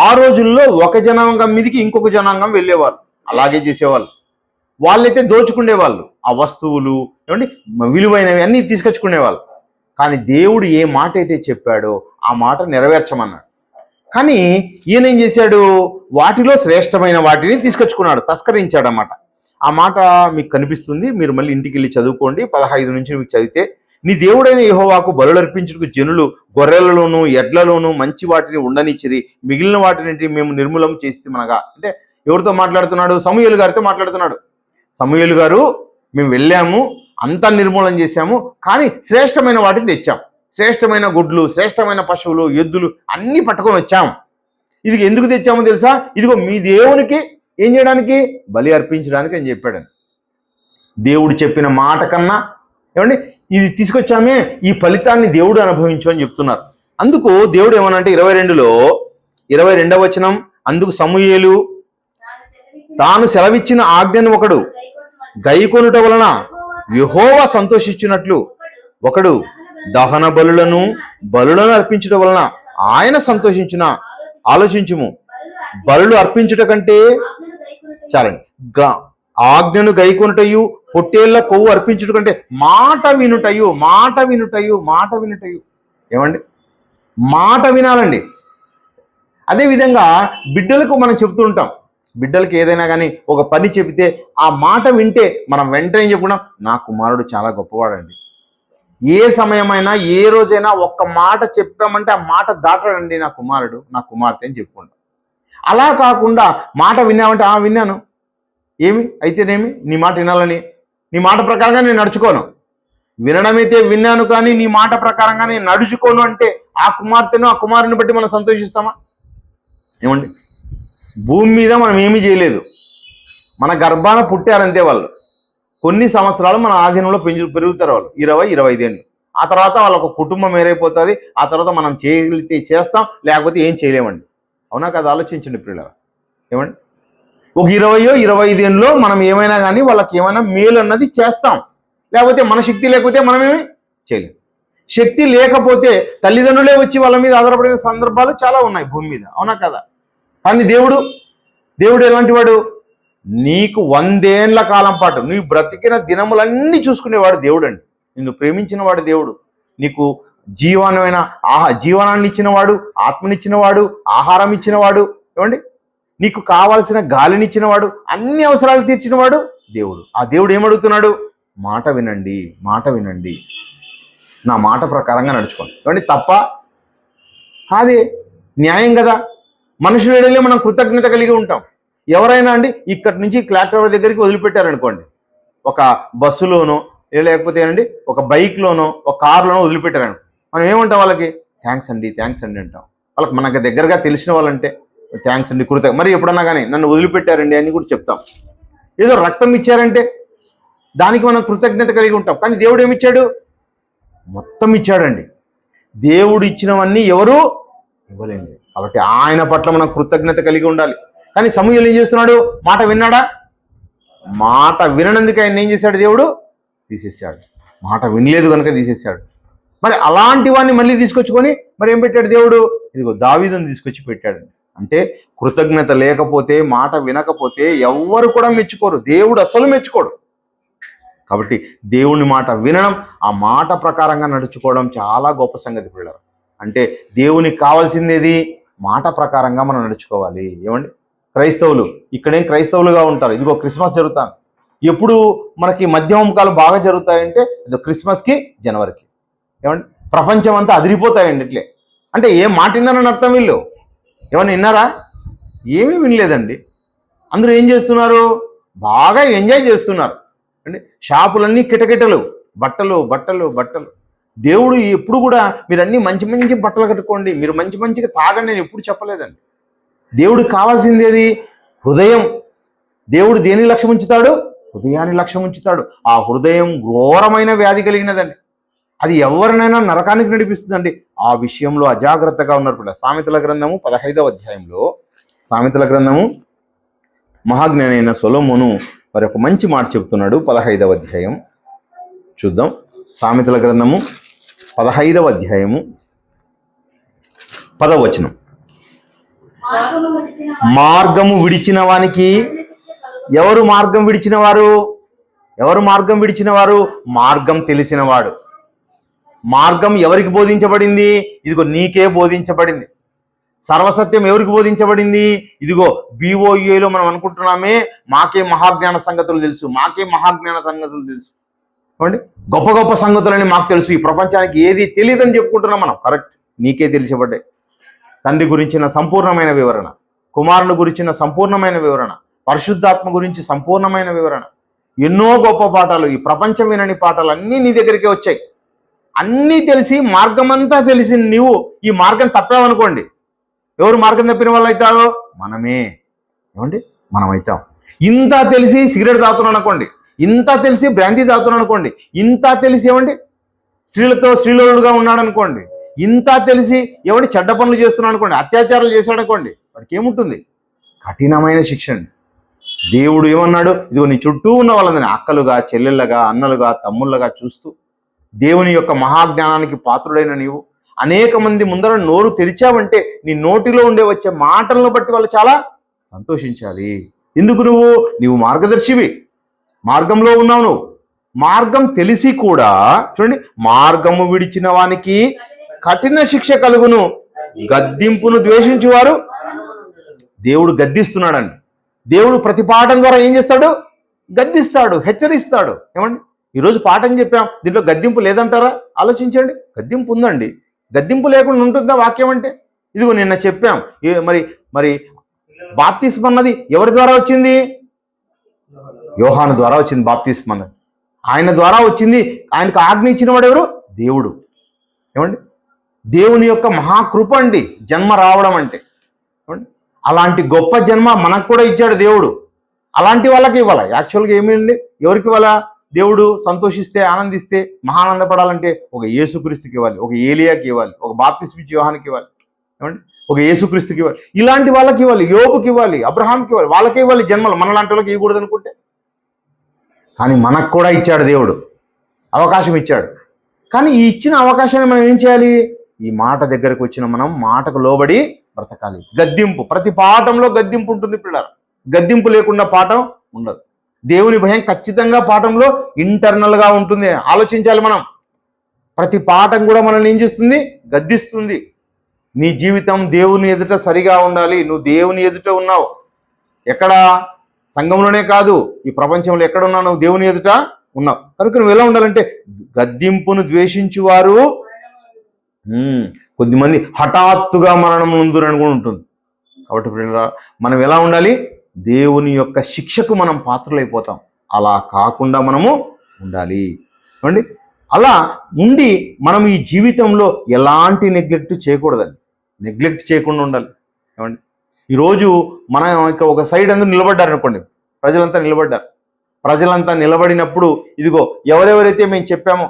ఆ రోజుల్లో ఒక జనాంగం మీదకి ఇంకొక జనాంగం వెళ్ళేవాళ్ళు, అలాగే చేసేవాళ్ళు. వాళ్ళైతే దోచుకునేవాళ్ళు, ఆ వస్తువులు ఏమండి విలువైనవి అన్నీ తీసుకొచ్చుకునేవాళ్ళు. కానీ దేవుడు ఏ మాట అయితే చెప్పాడో ఆ మాట నెరవేర్చమన్నాడు. కానీ ఈయన ఏం చేశాడు? వాటిలో శ్రేష్టమైన వాటిని తీసుకొచ్చుకున్నాడు, తస్కరించాడు అన్నమాట. ఆ మాట మీకు కనిపిస్తుంది, మీరు మళ్ళీ ఇంటికి వెళ్ళి చదువుకోండి. 15 నుంచి మీకు చదివితే, నీ దేవుడైన యెహోవాకు బలులర్పించుటకు జనులు గొర్రెలలోను ఎడ్లలోను మంచి వాటిని ఉండనిచ్చిరి, మిగిలిన వాటిని మేము నిర్మూలం చేస్తామనగా. అంటే ఎవరితో మాట్లాడుతున్నాడు? సమూయేలు గారితో మాట్లాడుతున్నాడు. సమూయేలు గారు, మేము వెళ్ళాము, అంతా నిర్మూలన చేశాము, కానీ శ్రేష్టమైన వాటిని తెచ్చాం, శ్రేష్టమైన గుడ్లు, శ్రేష్టమైన పశువులు, ఎద్దులు అన్నీ పట్టుకొని వచ్చాం. ఇది ఎందుకు తెచ్చామో తెలుసా? ఇదిగో మీ దేవునికి ఏం చేయడానికి? బలి అర్పించడానికి అని చెప్పాడని. దేవుడు చెప్పిన మాట కన్నా ఏమండి ఇది తీసుకొచ్చామే, ఈ ఫలితాన్ని దేవుడు అనుభవించు అని చెప్తున్నారు. అందుకు దేవుడు ఏమనంటే 22వ వచనం, అందుకు సమూయేలు తాను సెలవిచ్చిన ఆజ్ఞను ఒకడు గైకొనుట వలన యెహోవా సంతోషించినట్లు ఒకడు దహన బలులను అర్పించడం వలన ఆయన సంతోషించిన. ఆలోచించుము, బలులు అర్పించుట కంటే చాలండి, ఆజ్ఞను గైకొనుటయు పొట్టేళ్ల కొవ్వు అర్పించుట కంటే మాట వినుటయు. ఏమండి, మాట వినాలండి. అదేవిధంగా బిడ్డలకు మనం చెప్తూ ఉంటాం, బిడ్డలకి ఏదైనా కానీ ఒక పని చెబితే ఆ మాట వింటే మనం వెంటనే చెప్పుకున్నాం, నా కుమారుడు చాలా గొప్పవాడండి. ఏ సమయమైనా ఏ రోజైనా ఒక్క మాట చెప్పామంటే ఆ మాట దాటడండి నా కుమారుడు, నా కుమార్తె అని చెప్పుకుంటాం. అలా కాకుండా మాట విన్నామంటే విన్నాను, ఏమి అయితేనేమి, నీ మాట వినాలని, నీ మాట ప్రకారంగా నేను నడుచుకోను. వినడమైతే విన్నాను కానీ నీ మాట ప్రకారంగా నేను నడుచుకోను అంటే ఆ కుమార్తెను ఆ కుమారుని బట్టి మనం సంతోషిస్తామా? ఏమండి, భూమి మీద మనం ఏమీ చేయలేదు, మన గర్భాన పుట్టారంతే వాళ్ళు. కొన్ని సంవత్సరాలు మన ఆధీనంలో పెరుగుతారు వాళ్ళు, 20-25 ఏళ్ళు. ఆ తర్వాత వాళ్ళకు కుటుంబం ఏరైపోతుంది. ఆ తర్వాత మనం చేయగలిగితే చేస్తాం, లేకపోతే ఏం చేయలేమండి. అవునా కదా? ఆలోచించండి పిల్లలు. ఏమండి, ఒక 20-25 ఏళ్ళలో మనం ఏమైనా కానీ వాళ్ళకి ఏమైనా మేలు అన్నది చేస్తాం, లేకపోతే మన శక్తి లేకపోతే మనమేమి చేయలేం. శక్తి లేకపోతే తల్లిదండ్రులే వచ్చి వాళ్ళ మీద ఆధారపడిన సందర్భాలు చాలా ఉన్నాయి భూమి మీద. అవునా కదా? కానీ దేవుడు ఎలాంటి వాడు? నీకు 100 ఏళ్ల కాలం పాటు నీవు బ్రతికిన దినములన్నీ చూసుకునేవాడు దేవుడు అండి. నిన్ను ప్రేమించిన వాడు దేవుడు. నీకు జీవనాన్ని ఇచ్చినవాడు, ఆత్మనిచ్చినవాడు, ఆహారం ఇచ్చినవాడు. ఏమండి, నీకు కావాల్సిన గాలినిచ్చినవాడు, అన్ని అవసరాలు తీర్చినవాడు దేవుడు. ఆ దేవుడు ఏమడుగుతున్నాడు? మాట వినండి, మాట వినండి, నా మాట ప్రకారంగా నడుచుకోండి. ఏమండి, తప్ప కాదే, న్యాయం కదా. మనుషుల ఎడలే మనం కృతజ్ఞత కలిగి ఉంటాం. ఎవరైనా అండి ఇక్కడి నుంచి క్లాక్ టవర్ దగ్గరికి వదిలిపెట్టారనుకోండి, ఒక బస్సులోనో లేకపోతే ఏనండి ఒక బైక్లోనో ఒక కార్లోనో వదిలిపెట్టారనుకో, మనం ఏమంటాం వాళ్ళకి? థ్యాంక్స్ అండి, థ్యాంక్స్ అండి అంటాం. వాళ్ళకి మనకు దగ్గరగా తెలిసిన వాళ్ళంటే థ్యాంక్స్ అండి, మరి ఎప్పుడన్నా కానీ నన్ను వదిలిపెట్టారండి అని కూడా చెప్తాం. ఏదో రక్తం ఇచ్చారంటే దానికి మనం కృతజ్ఞత కలిగి ఉంటాం. కానీ దేవుడు ఏమిచ్చాడు? మొత్తం ఇచ్చాడండి. దేవుడు ఇచ్చినవన్నీ ఎవరు ఇవ్వలేండి. కాబట్టి ఆయన పట్ల మనం కృతజ్ఞత కలిగి ఉండాలి. కానీ సమూయేలు ఏం చేస్తున్నాడు? మాట విన్నాడా? మాట విననందుకు ఆయన ఏం చేశాడు? దేవుడు తీసేశాడు. మాట వినలేదు కనుక తీసేశాడు. మరి అలాంటి వాడిని మళ్ళీ తీసుకొచ్చుకొని మరి ఏం పెట్టాడు దేవుడు? ఇదిగో దావీదుని తీసుకొచ్చి పెట్టాడు. అంటే కృతజ్ఞత లేకపోతే, మాట వినకపోతే ఎవ్వరు కూడా మెచ్చుకోరు, దేవుడు అసలు మెచ్చుకోడు. కాబట్టి దేవుని మాట వినడం, ఆ మాట ప్రకారంగా నడుచుకోవడం చాలా గొప్ప సంగతి పిల్లలు. అంటే దేవునికి కావాల్సిందేది? మాట ప్రకారంగా మనం నడుచుకోవాలి. ఏమండి, క్రైస్తవులు ఇక్కడేం క్రైస్తవులుగా ఉంటారు. ఇదిగో క్రిస్మస్ జరుగుతాను, ఎప్పుడు మనకి మధ్యమంకాలు బాగా జరుగుతాయంటే ఇదో క్రిస్మస్కి, జనవరికి. ఏమండి, ప్రపంచం అంతా అదిరిపోతాయండి ఇట్లే. అంటే ఏం మాట విన్నారని అర్థం? వీళ్ళు ఏమన్నా విన్నారా? ఏమీ వినలేదండి. అందరూ ఏం చేస్తున్నారు? బాగా ఎంజాయ్ చేస్తున్నారు అండి. షాపులన్నీ కిటకిటలు, బట్టలు బట్టలు బట్టలు. దేవుడు ఎప్పుడు కూడా మీరు అన్ని మంచి మంచి బట్టలు కట్టుకోండి, మీరు మంచి మంచిగా తాగండి నేను ఎప్పుడు చెప్పలేదండి. దేవుడికి కావాల్సిందేది? హృదయం. దేవుడు దేని లక్ష్యం ఉంచుతాడు? హృదయాన్ని లక్ష్యం ఉంచుతాడు. ఆ హృదయం ఘోరమైన వ్యాధి కలిగినదండి. అది ఎవరినైనా నరకానికి నడిపిస్తుందండి. ఆ విషయంలో అజాగ్రత్తగా ఉన్నారు. సామెతల గ్రంథము 15వ అధ్యాయంలో, సామెతల గ్రంథము మహాజ్ఞాని అయిన సొలొమోను మరి ఒక మంచి మాట చెప్తున్నాడు. 15వ అధ్యాయం చూద్దాం. సామెతల గ్రంథము 15వ అధ్యాయము 10వ వచనం. మార్గము విడిచిన వానికి, ఎవరు మార్గం విడిచిన వారు? ఎవరు మార్గం విడిచిన వారు? మార్గం తెలిసిన వాడు. మార్గం ఎవరికి బోధించబడింది? ఇదిగో నీకే బోధించబడింది. సర్వసత్యం ఎవరికి బోధించబడింది? ఇదిగో BOEలో మనం అనుకుంటున్నామే, మాకే మహాజ్ఞాన సంగతులు తెలుసు, మాకే మహాజ్ఞాన సంగతులు తెలుసు. చూడండి, గొప్ప గొప్ప సంగతులని మాకు తెలుసు, ఈ ప్రపంచానికి ఏది తెలియదని చెప్పుకుంటున్నాం మనం. కరెక్ట్, నీకే తెలియబడ్డాయి. తండ్రి గురించిన సంపూర్ణమైన వివరణ, కుమారుని గురించిన సంపూర్ణమైన వివరణ, పరిశుద్ధాత్మ గురించి సంపూర్ణమైన వివరణ, ఎన్నో గొప్ప పాఠాలు, ఈ ప్రపంచం వినని పాఠాలు అన్నీ నీ దగ్గరికే వచ్చాయి. అన్నీ తెలిసి మార్గం అంతా తెలిసి నీవు ఈ మార్గం తప్పావనుకోండి, ఎవరు మార్గం తప్పిన వాళ్ళు అవుతారో? మనమే. ఏమండి, మనం అవుతాం. ఇంత తెలిసి సిగరెట్ తాగుతున్నాను అనుకోండి, ఇంత తెలిసి బ్రాంతి తాగుతున్నాను అనుకోండి, ఇంత తెలిసి ఏమండి స్త్రీలతో శ్రీలోలుడుగా ఉన్నాడు అనుకోండి, ఇంత తెలిసి ఏమండి చెడ్డ పనులు చేస్తున్నాడు అనుకోండి, అత్యాచారాలు చేశాడు అనుకోండి, వాడికి ఏముంటుంది? కఠినమైన శిక్ష. దేవుడు ఏమన్నాడు? ఇదిగో నీ చుట్టూ ఉన్న వాళ్ళని అక్కలుగా, చెల్లెళ్ళగా, అన్నలుగా, తమ్ముళ్ళగా చూస్తూ దేవుని యొక్క మహాజ్ఞానానికి పాత్రుడైన నీవు అనేక మంది ముందర నోరు తెరిచావంటే నీ నోటిలో ఉండే వచ్చే మాటలను బట్టి వాళ్ళు చాలా సంతోషించాలి. ఎందుకు? నీవు మార్గదర్శివి, మార్గంలో ఉన్నావు. నువ్వు మార్గం తెలిసి కూడా చూడండి, మార్గము విడిచిన వానికి కఠిన శిక్ష కలుగును, గద్దింపును ద్వేషించువారు. దేవుడు గద్దిస్తున్నాడండి. దేవుడు ప్రతి పాఠం ద్వారా ఏం చేస్తాడు? గద్దిస్తాడు, హెచ్చరిస్తాడు. ఏమండి, ఈరోజు పాఠం చెప్పాం, దీంట్లో గద్దింపు లేదంటారా? ఆలోచించండి. గద్దింపు ఉందండి. గద్దింపు లేకుండా ఉంటుందా వాక్యం అంటే? ఇదిగో నిన్న చెప్పాం. మరి మరి బాప్తిస్మ అన్నది ఎవరి ద్వారా వచ్చింది? యోహాను ద్వారా వచ్చింది బాప్తిస్మ అన్నది. ఆయన ద్వారా వచ్చింది. ఆయనకు ఆజ్ఞ ఇచ్చిన వాడు ఎవరు? దేవుడు. ఏమండి, దేవుని యొక్క మహాకృప అండి జన్మ రావడం అంటే. ఏమండి, అలాంటి గొప్ప జన్మ మనకు కూడా ఇచ్చాడు దేవుడు. అలాంటి వాళ్ళకి ఇవ్వాలి. యాక్చువల్గా ఏమిటండి, ఎవరికి ఇవ్వాలా? దేవుడు సంతోషిస్తే, ఆనందిస్తే, మహానందపడాలంటే ఒక యేసుక్రీస్తుకి ఇవ్వాలి, ఒక ఏలియాకి ఇవ్వాలి, ఒక బాప్తిస్మిచ్చి యోహానికి ఇవ్వాలి. ఏమండి, ఒక యేసుక్రీస్తుకి ఇవ్వాలి. ఇలాంటి వాళ్ళకి ఇవ్వాలి, యోబుకి ఇవ్వాలి, అబ్రహాంకి ఇవ్వాలి. వాళ్ళకే ఇవ్వాలి జన్మలు. మనలాంటి వాళ్ళకి ఇవ్వకూడదు అనుకుంటే. కానీ మనకు కూడా ఇచ్చాడు దేవుడు, అవకాశం ఇచ్చాడు. కానీ ఈ ఇచ్చిన అవకాశాన్ని మనం ఏం చేయాలి? ఈ మాట దగ్గరకు వచ్చిన మనం మాటకు లోబడి బ్రతకాలి. గద్దింపు, ప్రతి పాఠంలో గద్దింపు ఉంటుంది పిల్లలు. గద్దింపు లేకుండా పాఠం ఉండదు. దేవుని భయం ఖచ్చితంగా పాఠంలో ఇంటర్నల్గా ఉంటుంది. ఆలోచించాలి మనం. ప్రతి పాఠం కూడా మనల్ని ఏం చేస్తుంది? గద్దిస్తుంది. నీ జీవితం దేవుని ఎదుట సరిగా ఉండాలి. నువ్వు దేవుని ఎదుట ఉన్నావు. ఎక్కడ? సంఘంలోనే కాదు, ఈ ప్రపంచంలో ఎక్కడ ఉన్నావు? నువ్వు దేవుని ఎదుట ఉన్నావు. కనుక నువ్వు ఎలా ఉండాలంటే, గద్దింపును ద్వేషించువారు కొద్దిమంది హఠాత్తుగా మరణం నుందురని కూడా ఉంటుంది. కాబట్టి మనం ఎలా ఉండాలి? దేవుని యొక్క శిక్షకు మనం పాత్రలైపోతాం. అలా కాకుండా మనము ఉండాలి. ఏమండి, అలా ఉండి మనం ఈ జీవితంలో ఎలాంటి నెగ్లెక్ట్ చేయకూడదండి. నెగ్లెక్ట్ చేయకుండా ఉండాలి. ఏమండి, ఈరోజు మనం ఇక్కడ ఒక సైడ్ అందరూ నిలబడ్డారు అనుకోండి, ప్రజలంతా నిలబడ్డారు. ప్రజలంతా నిలబడినప్పుడు ఇదిగో ఎవరెవరైతే మేము చెప్పామో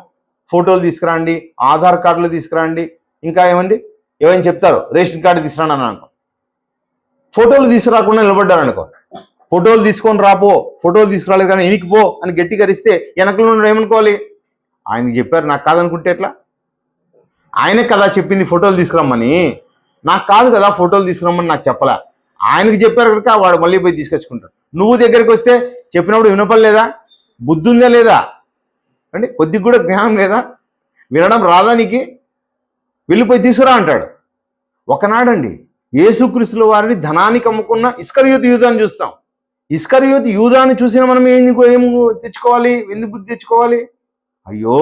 ఫోటోలు తీసుకురండి, ఆధార్ కార్డులు తీసుకురండి, ఇంకా ఏమైనా చెప్తారో రేషన్ కార్డు తీసుకురాండి అని అనుకో. ఫోటోలు తీసుకురాకుండా నిలబడ్డారు అనుకో. ఫోటోలు తీసుకొని రాపో, ఫోటోలు తీసుకురాలేదు కానీ ఎనికిపో అని గట్టిగా అరిస్తే వెనకలో నుండి ఏమనుకోవాలి? ఆయనకి చెప్పారు, నాకు కాదనుకుంటే ఎట్లా? ఆయనకు కదా చెప్పింది ఫోటోలు తీసుకురమ్మని, నాకు కాదు కదా ఫోటోలు తీసుకురమ్మని నాకు చెప్పలే. ఆయనకి చెప్పారు కనుక వాడు మళ్ళీ పోయి తీసుకొచ్చుకుంటాడు. నువ్వు దగ్గరికి వస్తే చెప్పినప్పుడు వినపడలేదా? బుద్ధి ఉందా లేదా? అంటే కొద్దిగా కూడా జ్ఞానం లేదా? వినడం రాదా నీకు? వెళ్ళిపోయి తీసుకురా అంటాడు. ఒకనాడండి యేసుక్రీస్తుల వారిని ధనానికి అమ్ముకున్న ఇస్కరియోతు యూదాని చూస్తాం. ఇస్కరియోతు యూదాని చూసిన మనం ఏం తెచ్చుకోవాలి? ఎందుకు బుద్ధి తెచ్చుకోవాలి? అయ్యో,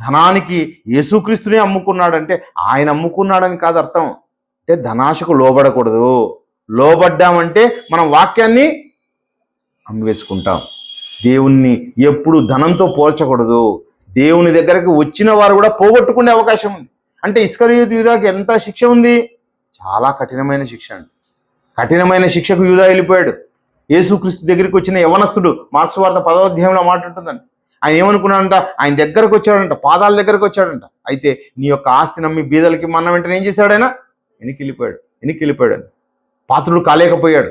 ధనానికి యేసుక్రీస్తునే అమ్ముకున్నాడంటే ఆయన అమ్ముకున్నాడని కాదు అర్థం. అంటే ధనాశకు లోబడకూడదు. లోబడ్డామంటే మనం వాక్యాన్ని అమ్మివేసుకుంటాం. దేవుణ్ణి ఎప్పుడు ధనంతో పోల్చకూడదు. దేవుని దగ్గరకు వచ్చిన వారు కూడా పోగొట్టుకునే అవకాశం ఉంది. అంటే ఇస్కరియోతు యూదాకి ఎంత శిక్ష ఉంది? చాలా కఠినమైన శిక్ష అండి. కఠినమైన శిక్షకు యూదా వెళ్ళిపోయాడు. యేసుక్రీస్తు దగ్గరికి వచ్చిన యవనస్తుడు, మార్క్స్ వార్త 10వ అధ్యాయంలో మాట ఉంటుందండి. ఆయన ఏమనుకున్నాడంట? ఆయన దగ్గరకు వచ్చాడంట, పాదాల దగ్గరకు వచ్చాడంట. అయితే నీ యొక్క ఆస్తి నమ్మి బీదలకి మన వెంటనే ఏం చేశాడు? ఆయన వెనక్కి పాత్రుడు కాలేకపోయాడు.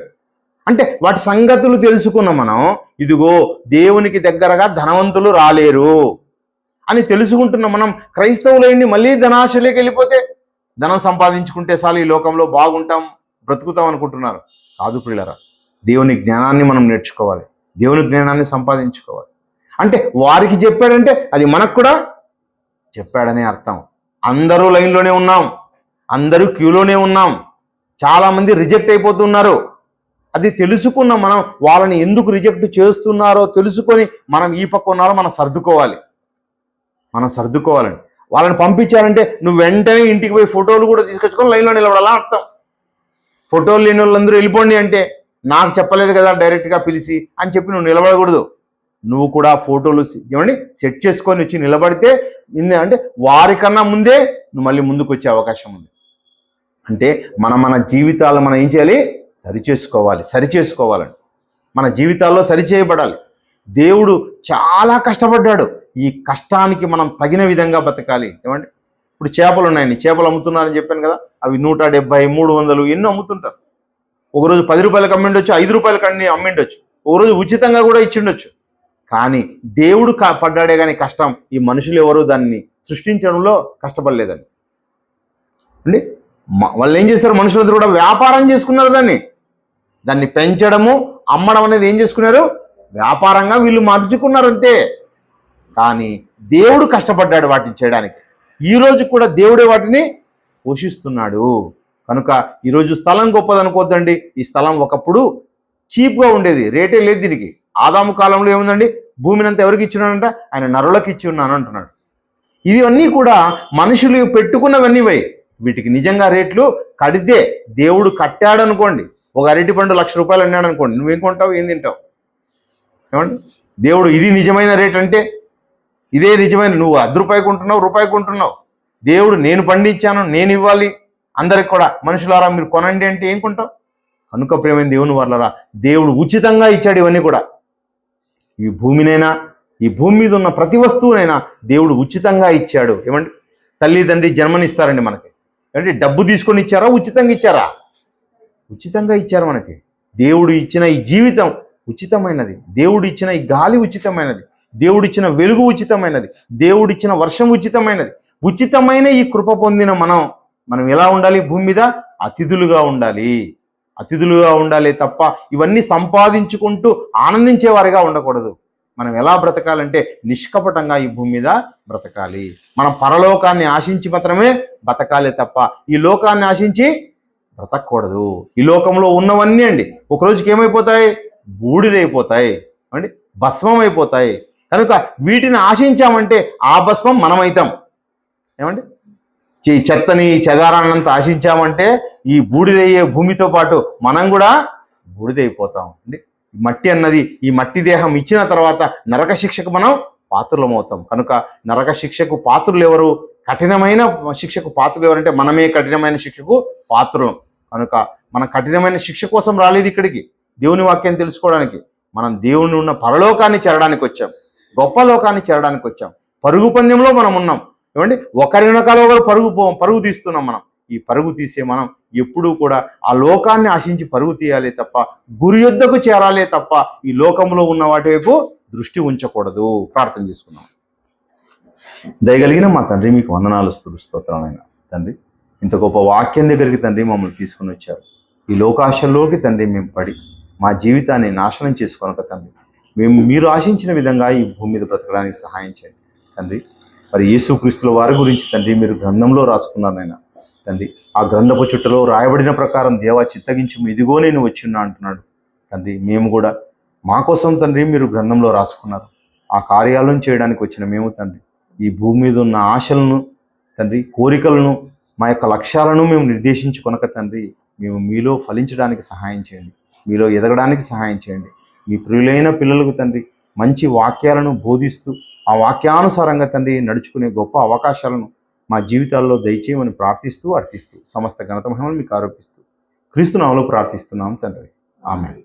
అంటే వాటి సంగతులు తెలుసుకున్న మనం, ఇదిగో దేవునికి దగ్గరగా ధనవంతులు రాలేరు అని తెలుసుకుంటున్నాం. మనం క్రైస్తవులైండి మళ్ళీ ధనాశలోకి వెళ్ళిపోతే ధనం సంపాదించుకుంటే చాలు ఈ లోకంలో బాగుంటాం, బ్రతుకుతాం అనుకుంటున్నారు. కాదు ప్రియులారా, దేవుని జ్ఞానాన్ని మనం నేర్చుకోవాలి, దేవుని జ్ఞానాన్ని సంపాదించుకోవాలి. అంటే వారికి చెప్పాడంటే అది మనకు కూడా చెప్పాడనే అర్థం. అందరూ లైన్లోనే ఉన్నాం, అందరూ క్యూలోనే ఉన్నాం, చాలామంది రిజెక్ట్ అయిపోతున్నారు. అది తెలుసుకున్న మనం వాళ్ళని ఎందుకు రిజెక్ట్ చేస్తున్నారో తెలుసుకొని మనం ఈ పక్క ఉన్నారో మనం సర్దుకోవాలండి. వాళ్ళని పంపించారంటే నువ్వు వెంటనే ఇంటికి పోయి ఫోటోలు కూడా తీసుకొచ్చుకొని లైన్లో నిలబడాలా అర్థం. ఫోటోలు లేని వాళ్ళందరూ వెళ్ళిపోండి అంటే నాకు చెప్పలేదు కదా డైరెక్ట్గా పిలిచి అని చెప్పి నువ్వు నిలబడకూడదు. నువ్వు కూడా ఫోటోలు సెట్ చేసుకొని వచ్చి నిలబడితే అంటే వారికన్నా ముందే నువ్వు మళ్ళీ ముందుకు వచ్చే అవకాశం ఉంది. అంటే మన జీవితాలు మనం ఏం చేయాలి? సరిచేసుకోవాలండి. మన జీవితాల్లో సరిచేయబడాలి. దేవుడు చాలా కష్టపడ్డాడు. ఈ కష్టానికి మనం తగిన విధంగా బతకాలి. ఏమండి, ఇప్పుడు చేపలు ఉన్నాయండి, చేపలు అమ్ముతున్నారని చెప్పాను కదా, అవి 170, 300 ఎన్నో అమ్ముతుంటారు. ఒకరోజు 10 రూపాయలకు అమ్మిండొచ్చు, 5 రూపాయలకు అమ్మిండొచ్చు, ఒకరోజు ఉచితంగా కూడా ఇచ్చిండొచ్చు. కానీ దేవుడు పడ్డాడే కానీ కష్టం ఈ మనుషులు ఎవరు దాన్ని సృష్టించడంలో కష్టపడలేదండి. అండి వాళ్ళు ఏం చేస్తారు? మనుషులందరూ కూడా వ్యాపారం చేసుకున్నారు. దాన్ని పెంచడము, అమ్మడం అనేది ఏం చేసుకున్నారు? వ్యాపారంగా వీళ్ళు మార్చుకున్నారు అంతే. కానీ దేవుడు కష్టపడ్డాడు వాటిని చేయడానికి. ఈరోజు కూడా దేవుడే వాటిని పోషిస్తున్నాడు. కనుక ఈరోజు స్థలం గొప్పదనుకోవద్దండి. ఈ స్థలం ఒకప్పుడు చీప్గా ఉండేది, రేటే లేదు దీనికి. ఆదాము కాలంలో ఏముందండి? భూమిని అంతా ఎవరికి ఇచ్చినాడంట? ఆయన నరులకు ఇచ్చి ఉన్నాను అంటున్నాడు. ఇవన్నీ కూడా మనుషులు పెట్టుకున్నవన్నీ వీటికి నిజంగా రేట్లు కడితే దేవుడు కట్టాడు అనుకోండి, ఒక అరటి పండు ₹1,00,000 అన్నాడు అనుకోండి, నువ్వేం కొంటావు, ఏం తింటావు? ఏమండి? దేవుడు ఇది నిజమైన రేట్ అంటే ఇదే నిజమైన, నువ్వు ₹10 కొంటున్నావు, రూపాయి కొంటున్నావు. దేవుడు నేను పండించాను, నేను ఇవ్వాలి అందరికి కూడా, మనుషులారా మీరు కొనండి అంటే ఏం కొంటావు? కనుక ప్రియమైన దేవుని వాళ్ళరా, దేవుడు ఉచితంగా ఇచ్చాడు ఇవన్నీ కూడా. ఈ భూమినైనా, ఈ భూమి మీద ఉన్న ప్రతి వస్తువునైనా దేవుడు ఉచితంగా ఇచ్చాడు. ఏమండి? తల్లిదండ్రి జన్మనిస్తారండి మనకి, అంటే డబ్బు తీసుకొని ఇచ్చారా, ఉచితంగా ఇచ్చారా? ఉచితంగా ఇచ్చారు మనకి. దేవుడు ఇచ్చిన ఈ జీవితం ఉచితమైనది, దేవుడు ఇచ్చిన ఈ గాలి ఉచితమైనది, దేవుడిచ్చిన వెలుగు ఉచితమైనది, దేవుడిచ్చిన వర్షం ఉచితమైనది. ఉచితమైన ఈ కృప పొందిన మనం ఎలా ఉండాలి? భూమి మీద అతిథులుగా ఉండాలి, అతిథులుగా ఉండాలి తప్ప ఇవన్నీ సంపాదించుకుంటూ ఆనందించేవారిగా ఉండకూడదు. మనం ఎలా బ్రతకాలంటే నిష్కపటంగా ఈ భూమి మీద బ్రతకాలి. మనం పరలోకాన్ని ఆశించి మాత్రమే బ్రతకాలి తప్ప ఈ లోకాన్ని ఆశించి బ్రతకూడదు. ఈ లోకంలో ఉన్నవన్నీ అండి ఒక రోజుకి ఏమైపోతాయి? బూడిదైపోతాయి అండి, భస్మం అయిపోతాయి. కనుక వీటిని ఆశించామంటే ఆ భస్మం మనమైతాం. ఏమండి? చెత్తని చెదారాన్నంత ఆశించామంటే ఈ బూడిదయ్యే భూమితో పాటు మనం కూడా బూడిదైపోతాం అండి. మట్టి అన్నది, ఈ మట్టి దేహం ఇచ్చిన తర్వాత నరక శిక్షకు మనం పాత్రులమవుతాం. కనుక నరక శిక్షకు పాత్రులు ఎవరు? కఠినమైన శిక్షకు పాత్రులు ఎవరంటే మనమే కఠినమైన శిక్షకు పాత్రులం. కనుక మనం కఠినమైన శిక్ష కోసం రాలేదు ఇక్కడికి, దేవుని వాక్యాన్ని తెలుసుకోవడానికి. మనం దేవుని ఉన్న పరలోకాన్ని చేరడానికి వచ్చాం, గొప్ప లోకాన్ని చేరడానికి వచ్చాం. పరుగు పందెంలో మనం ఉన్నాం. ఏమండి? ఒకరి వెనకాల ఒకరు పరుగు తీస్తున్నాం. మనం ఈ పరుగు తీసే మనం ఎప్పుడూ కూడా ఆ లోకాన్ని ఆశించి పరుగు తీయాలి తప్ప, గురి యొద్దకు చేరాలే తప్ప ఈ లోకంలో ఉన్న వాటి వైపు దృష్టి ఉంచకూడదు. ప్రార్థన చేసుకున్నాం. దయగలిగిన మా తండ్రి, మీకు వందనాలు, స్తోత్రాలైన తండ్రి, ఇంత గొప్ప వాక్యం దగ్గరికి తండ్రి మమ్మల్ని తీసుకుని వచ్చారు. ఈ లోకాశల్లోకి తండ్రి మేము పడి మా జీవితాన్ని నాశనం చేసుకొనక తండ్రి, మీరు ఆశించిన విధంగా ఈ భూమి మీద బ్రతకడానికి సహాయం చేయండి తండ్రి. మరి యేసుక్రీస్తుల వారి గురించి తండ్రి మీరు గ్రంథంలో రాసుకున్నారు నాయన తండ్రి. ఆ గ్రంథపు చుట్టలో రాయబడిన ప్రకారం దేవా చిత్తగించి ఇదిగో నేను వచ్చిన్నా అంటున్నాడు తండ్రి. మేము కూడా మా కోసం తండ్రి మీరు గ్రంథంలో రాసుకున్నారు. ఆ కార్యాలను చేయడానికి వచ్చిన మేము తండ్రి ఈ భూమి మీద ఉన్న ఆశలను తండ్రి, కోరికలను, మా యొక్క లక్ష్యాలను మేము నిర్దేశించుకొనక తండ్రి, మేము మీలో ఫలించడానికి సహాయం చేయండి, మీలో ఎదగడానికి సహాయం చేయండి. మీ ప్రియులైన పిల్లలకు తండ్రి మంచి వాక్యాలను బోధిస్తూ ఆ వాక్యానుసారంగా తండ్రి నడుచుకునే గొప్ప అవకాశాలను మా జీవితాల్లో దయచేయమని ప్రార్థిస్తూ అర్థిస్తూ సమస్త ఘనత మహిమను మీకు ఆరోపిస్తూ క్రీస్తు నామములో ప్రార్థిస్తున్నాం తండ్రి. ఆమేన్.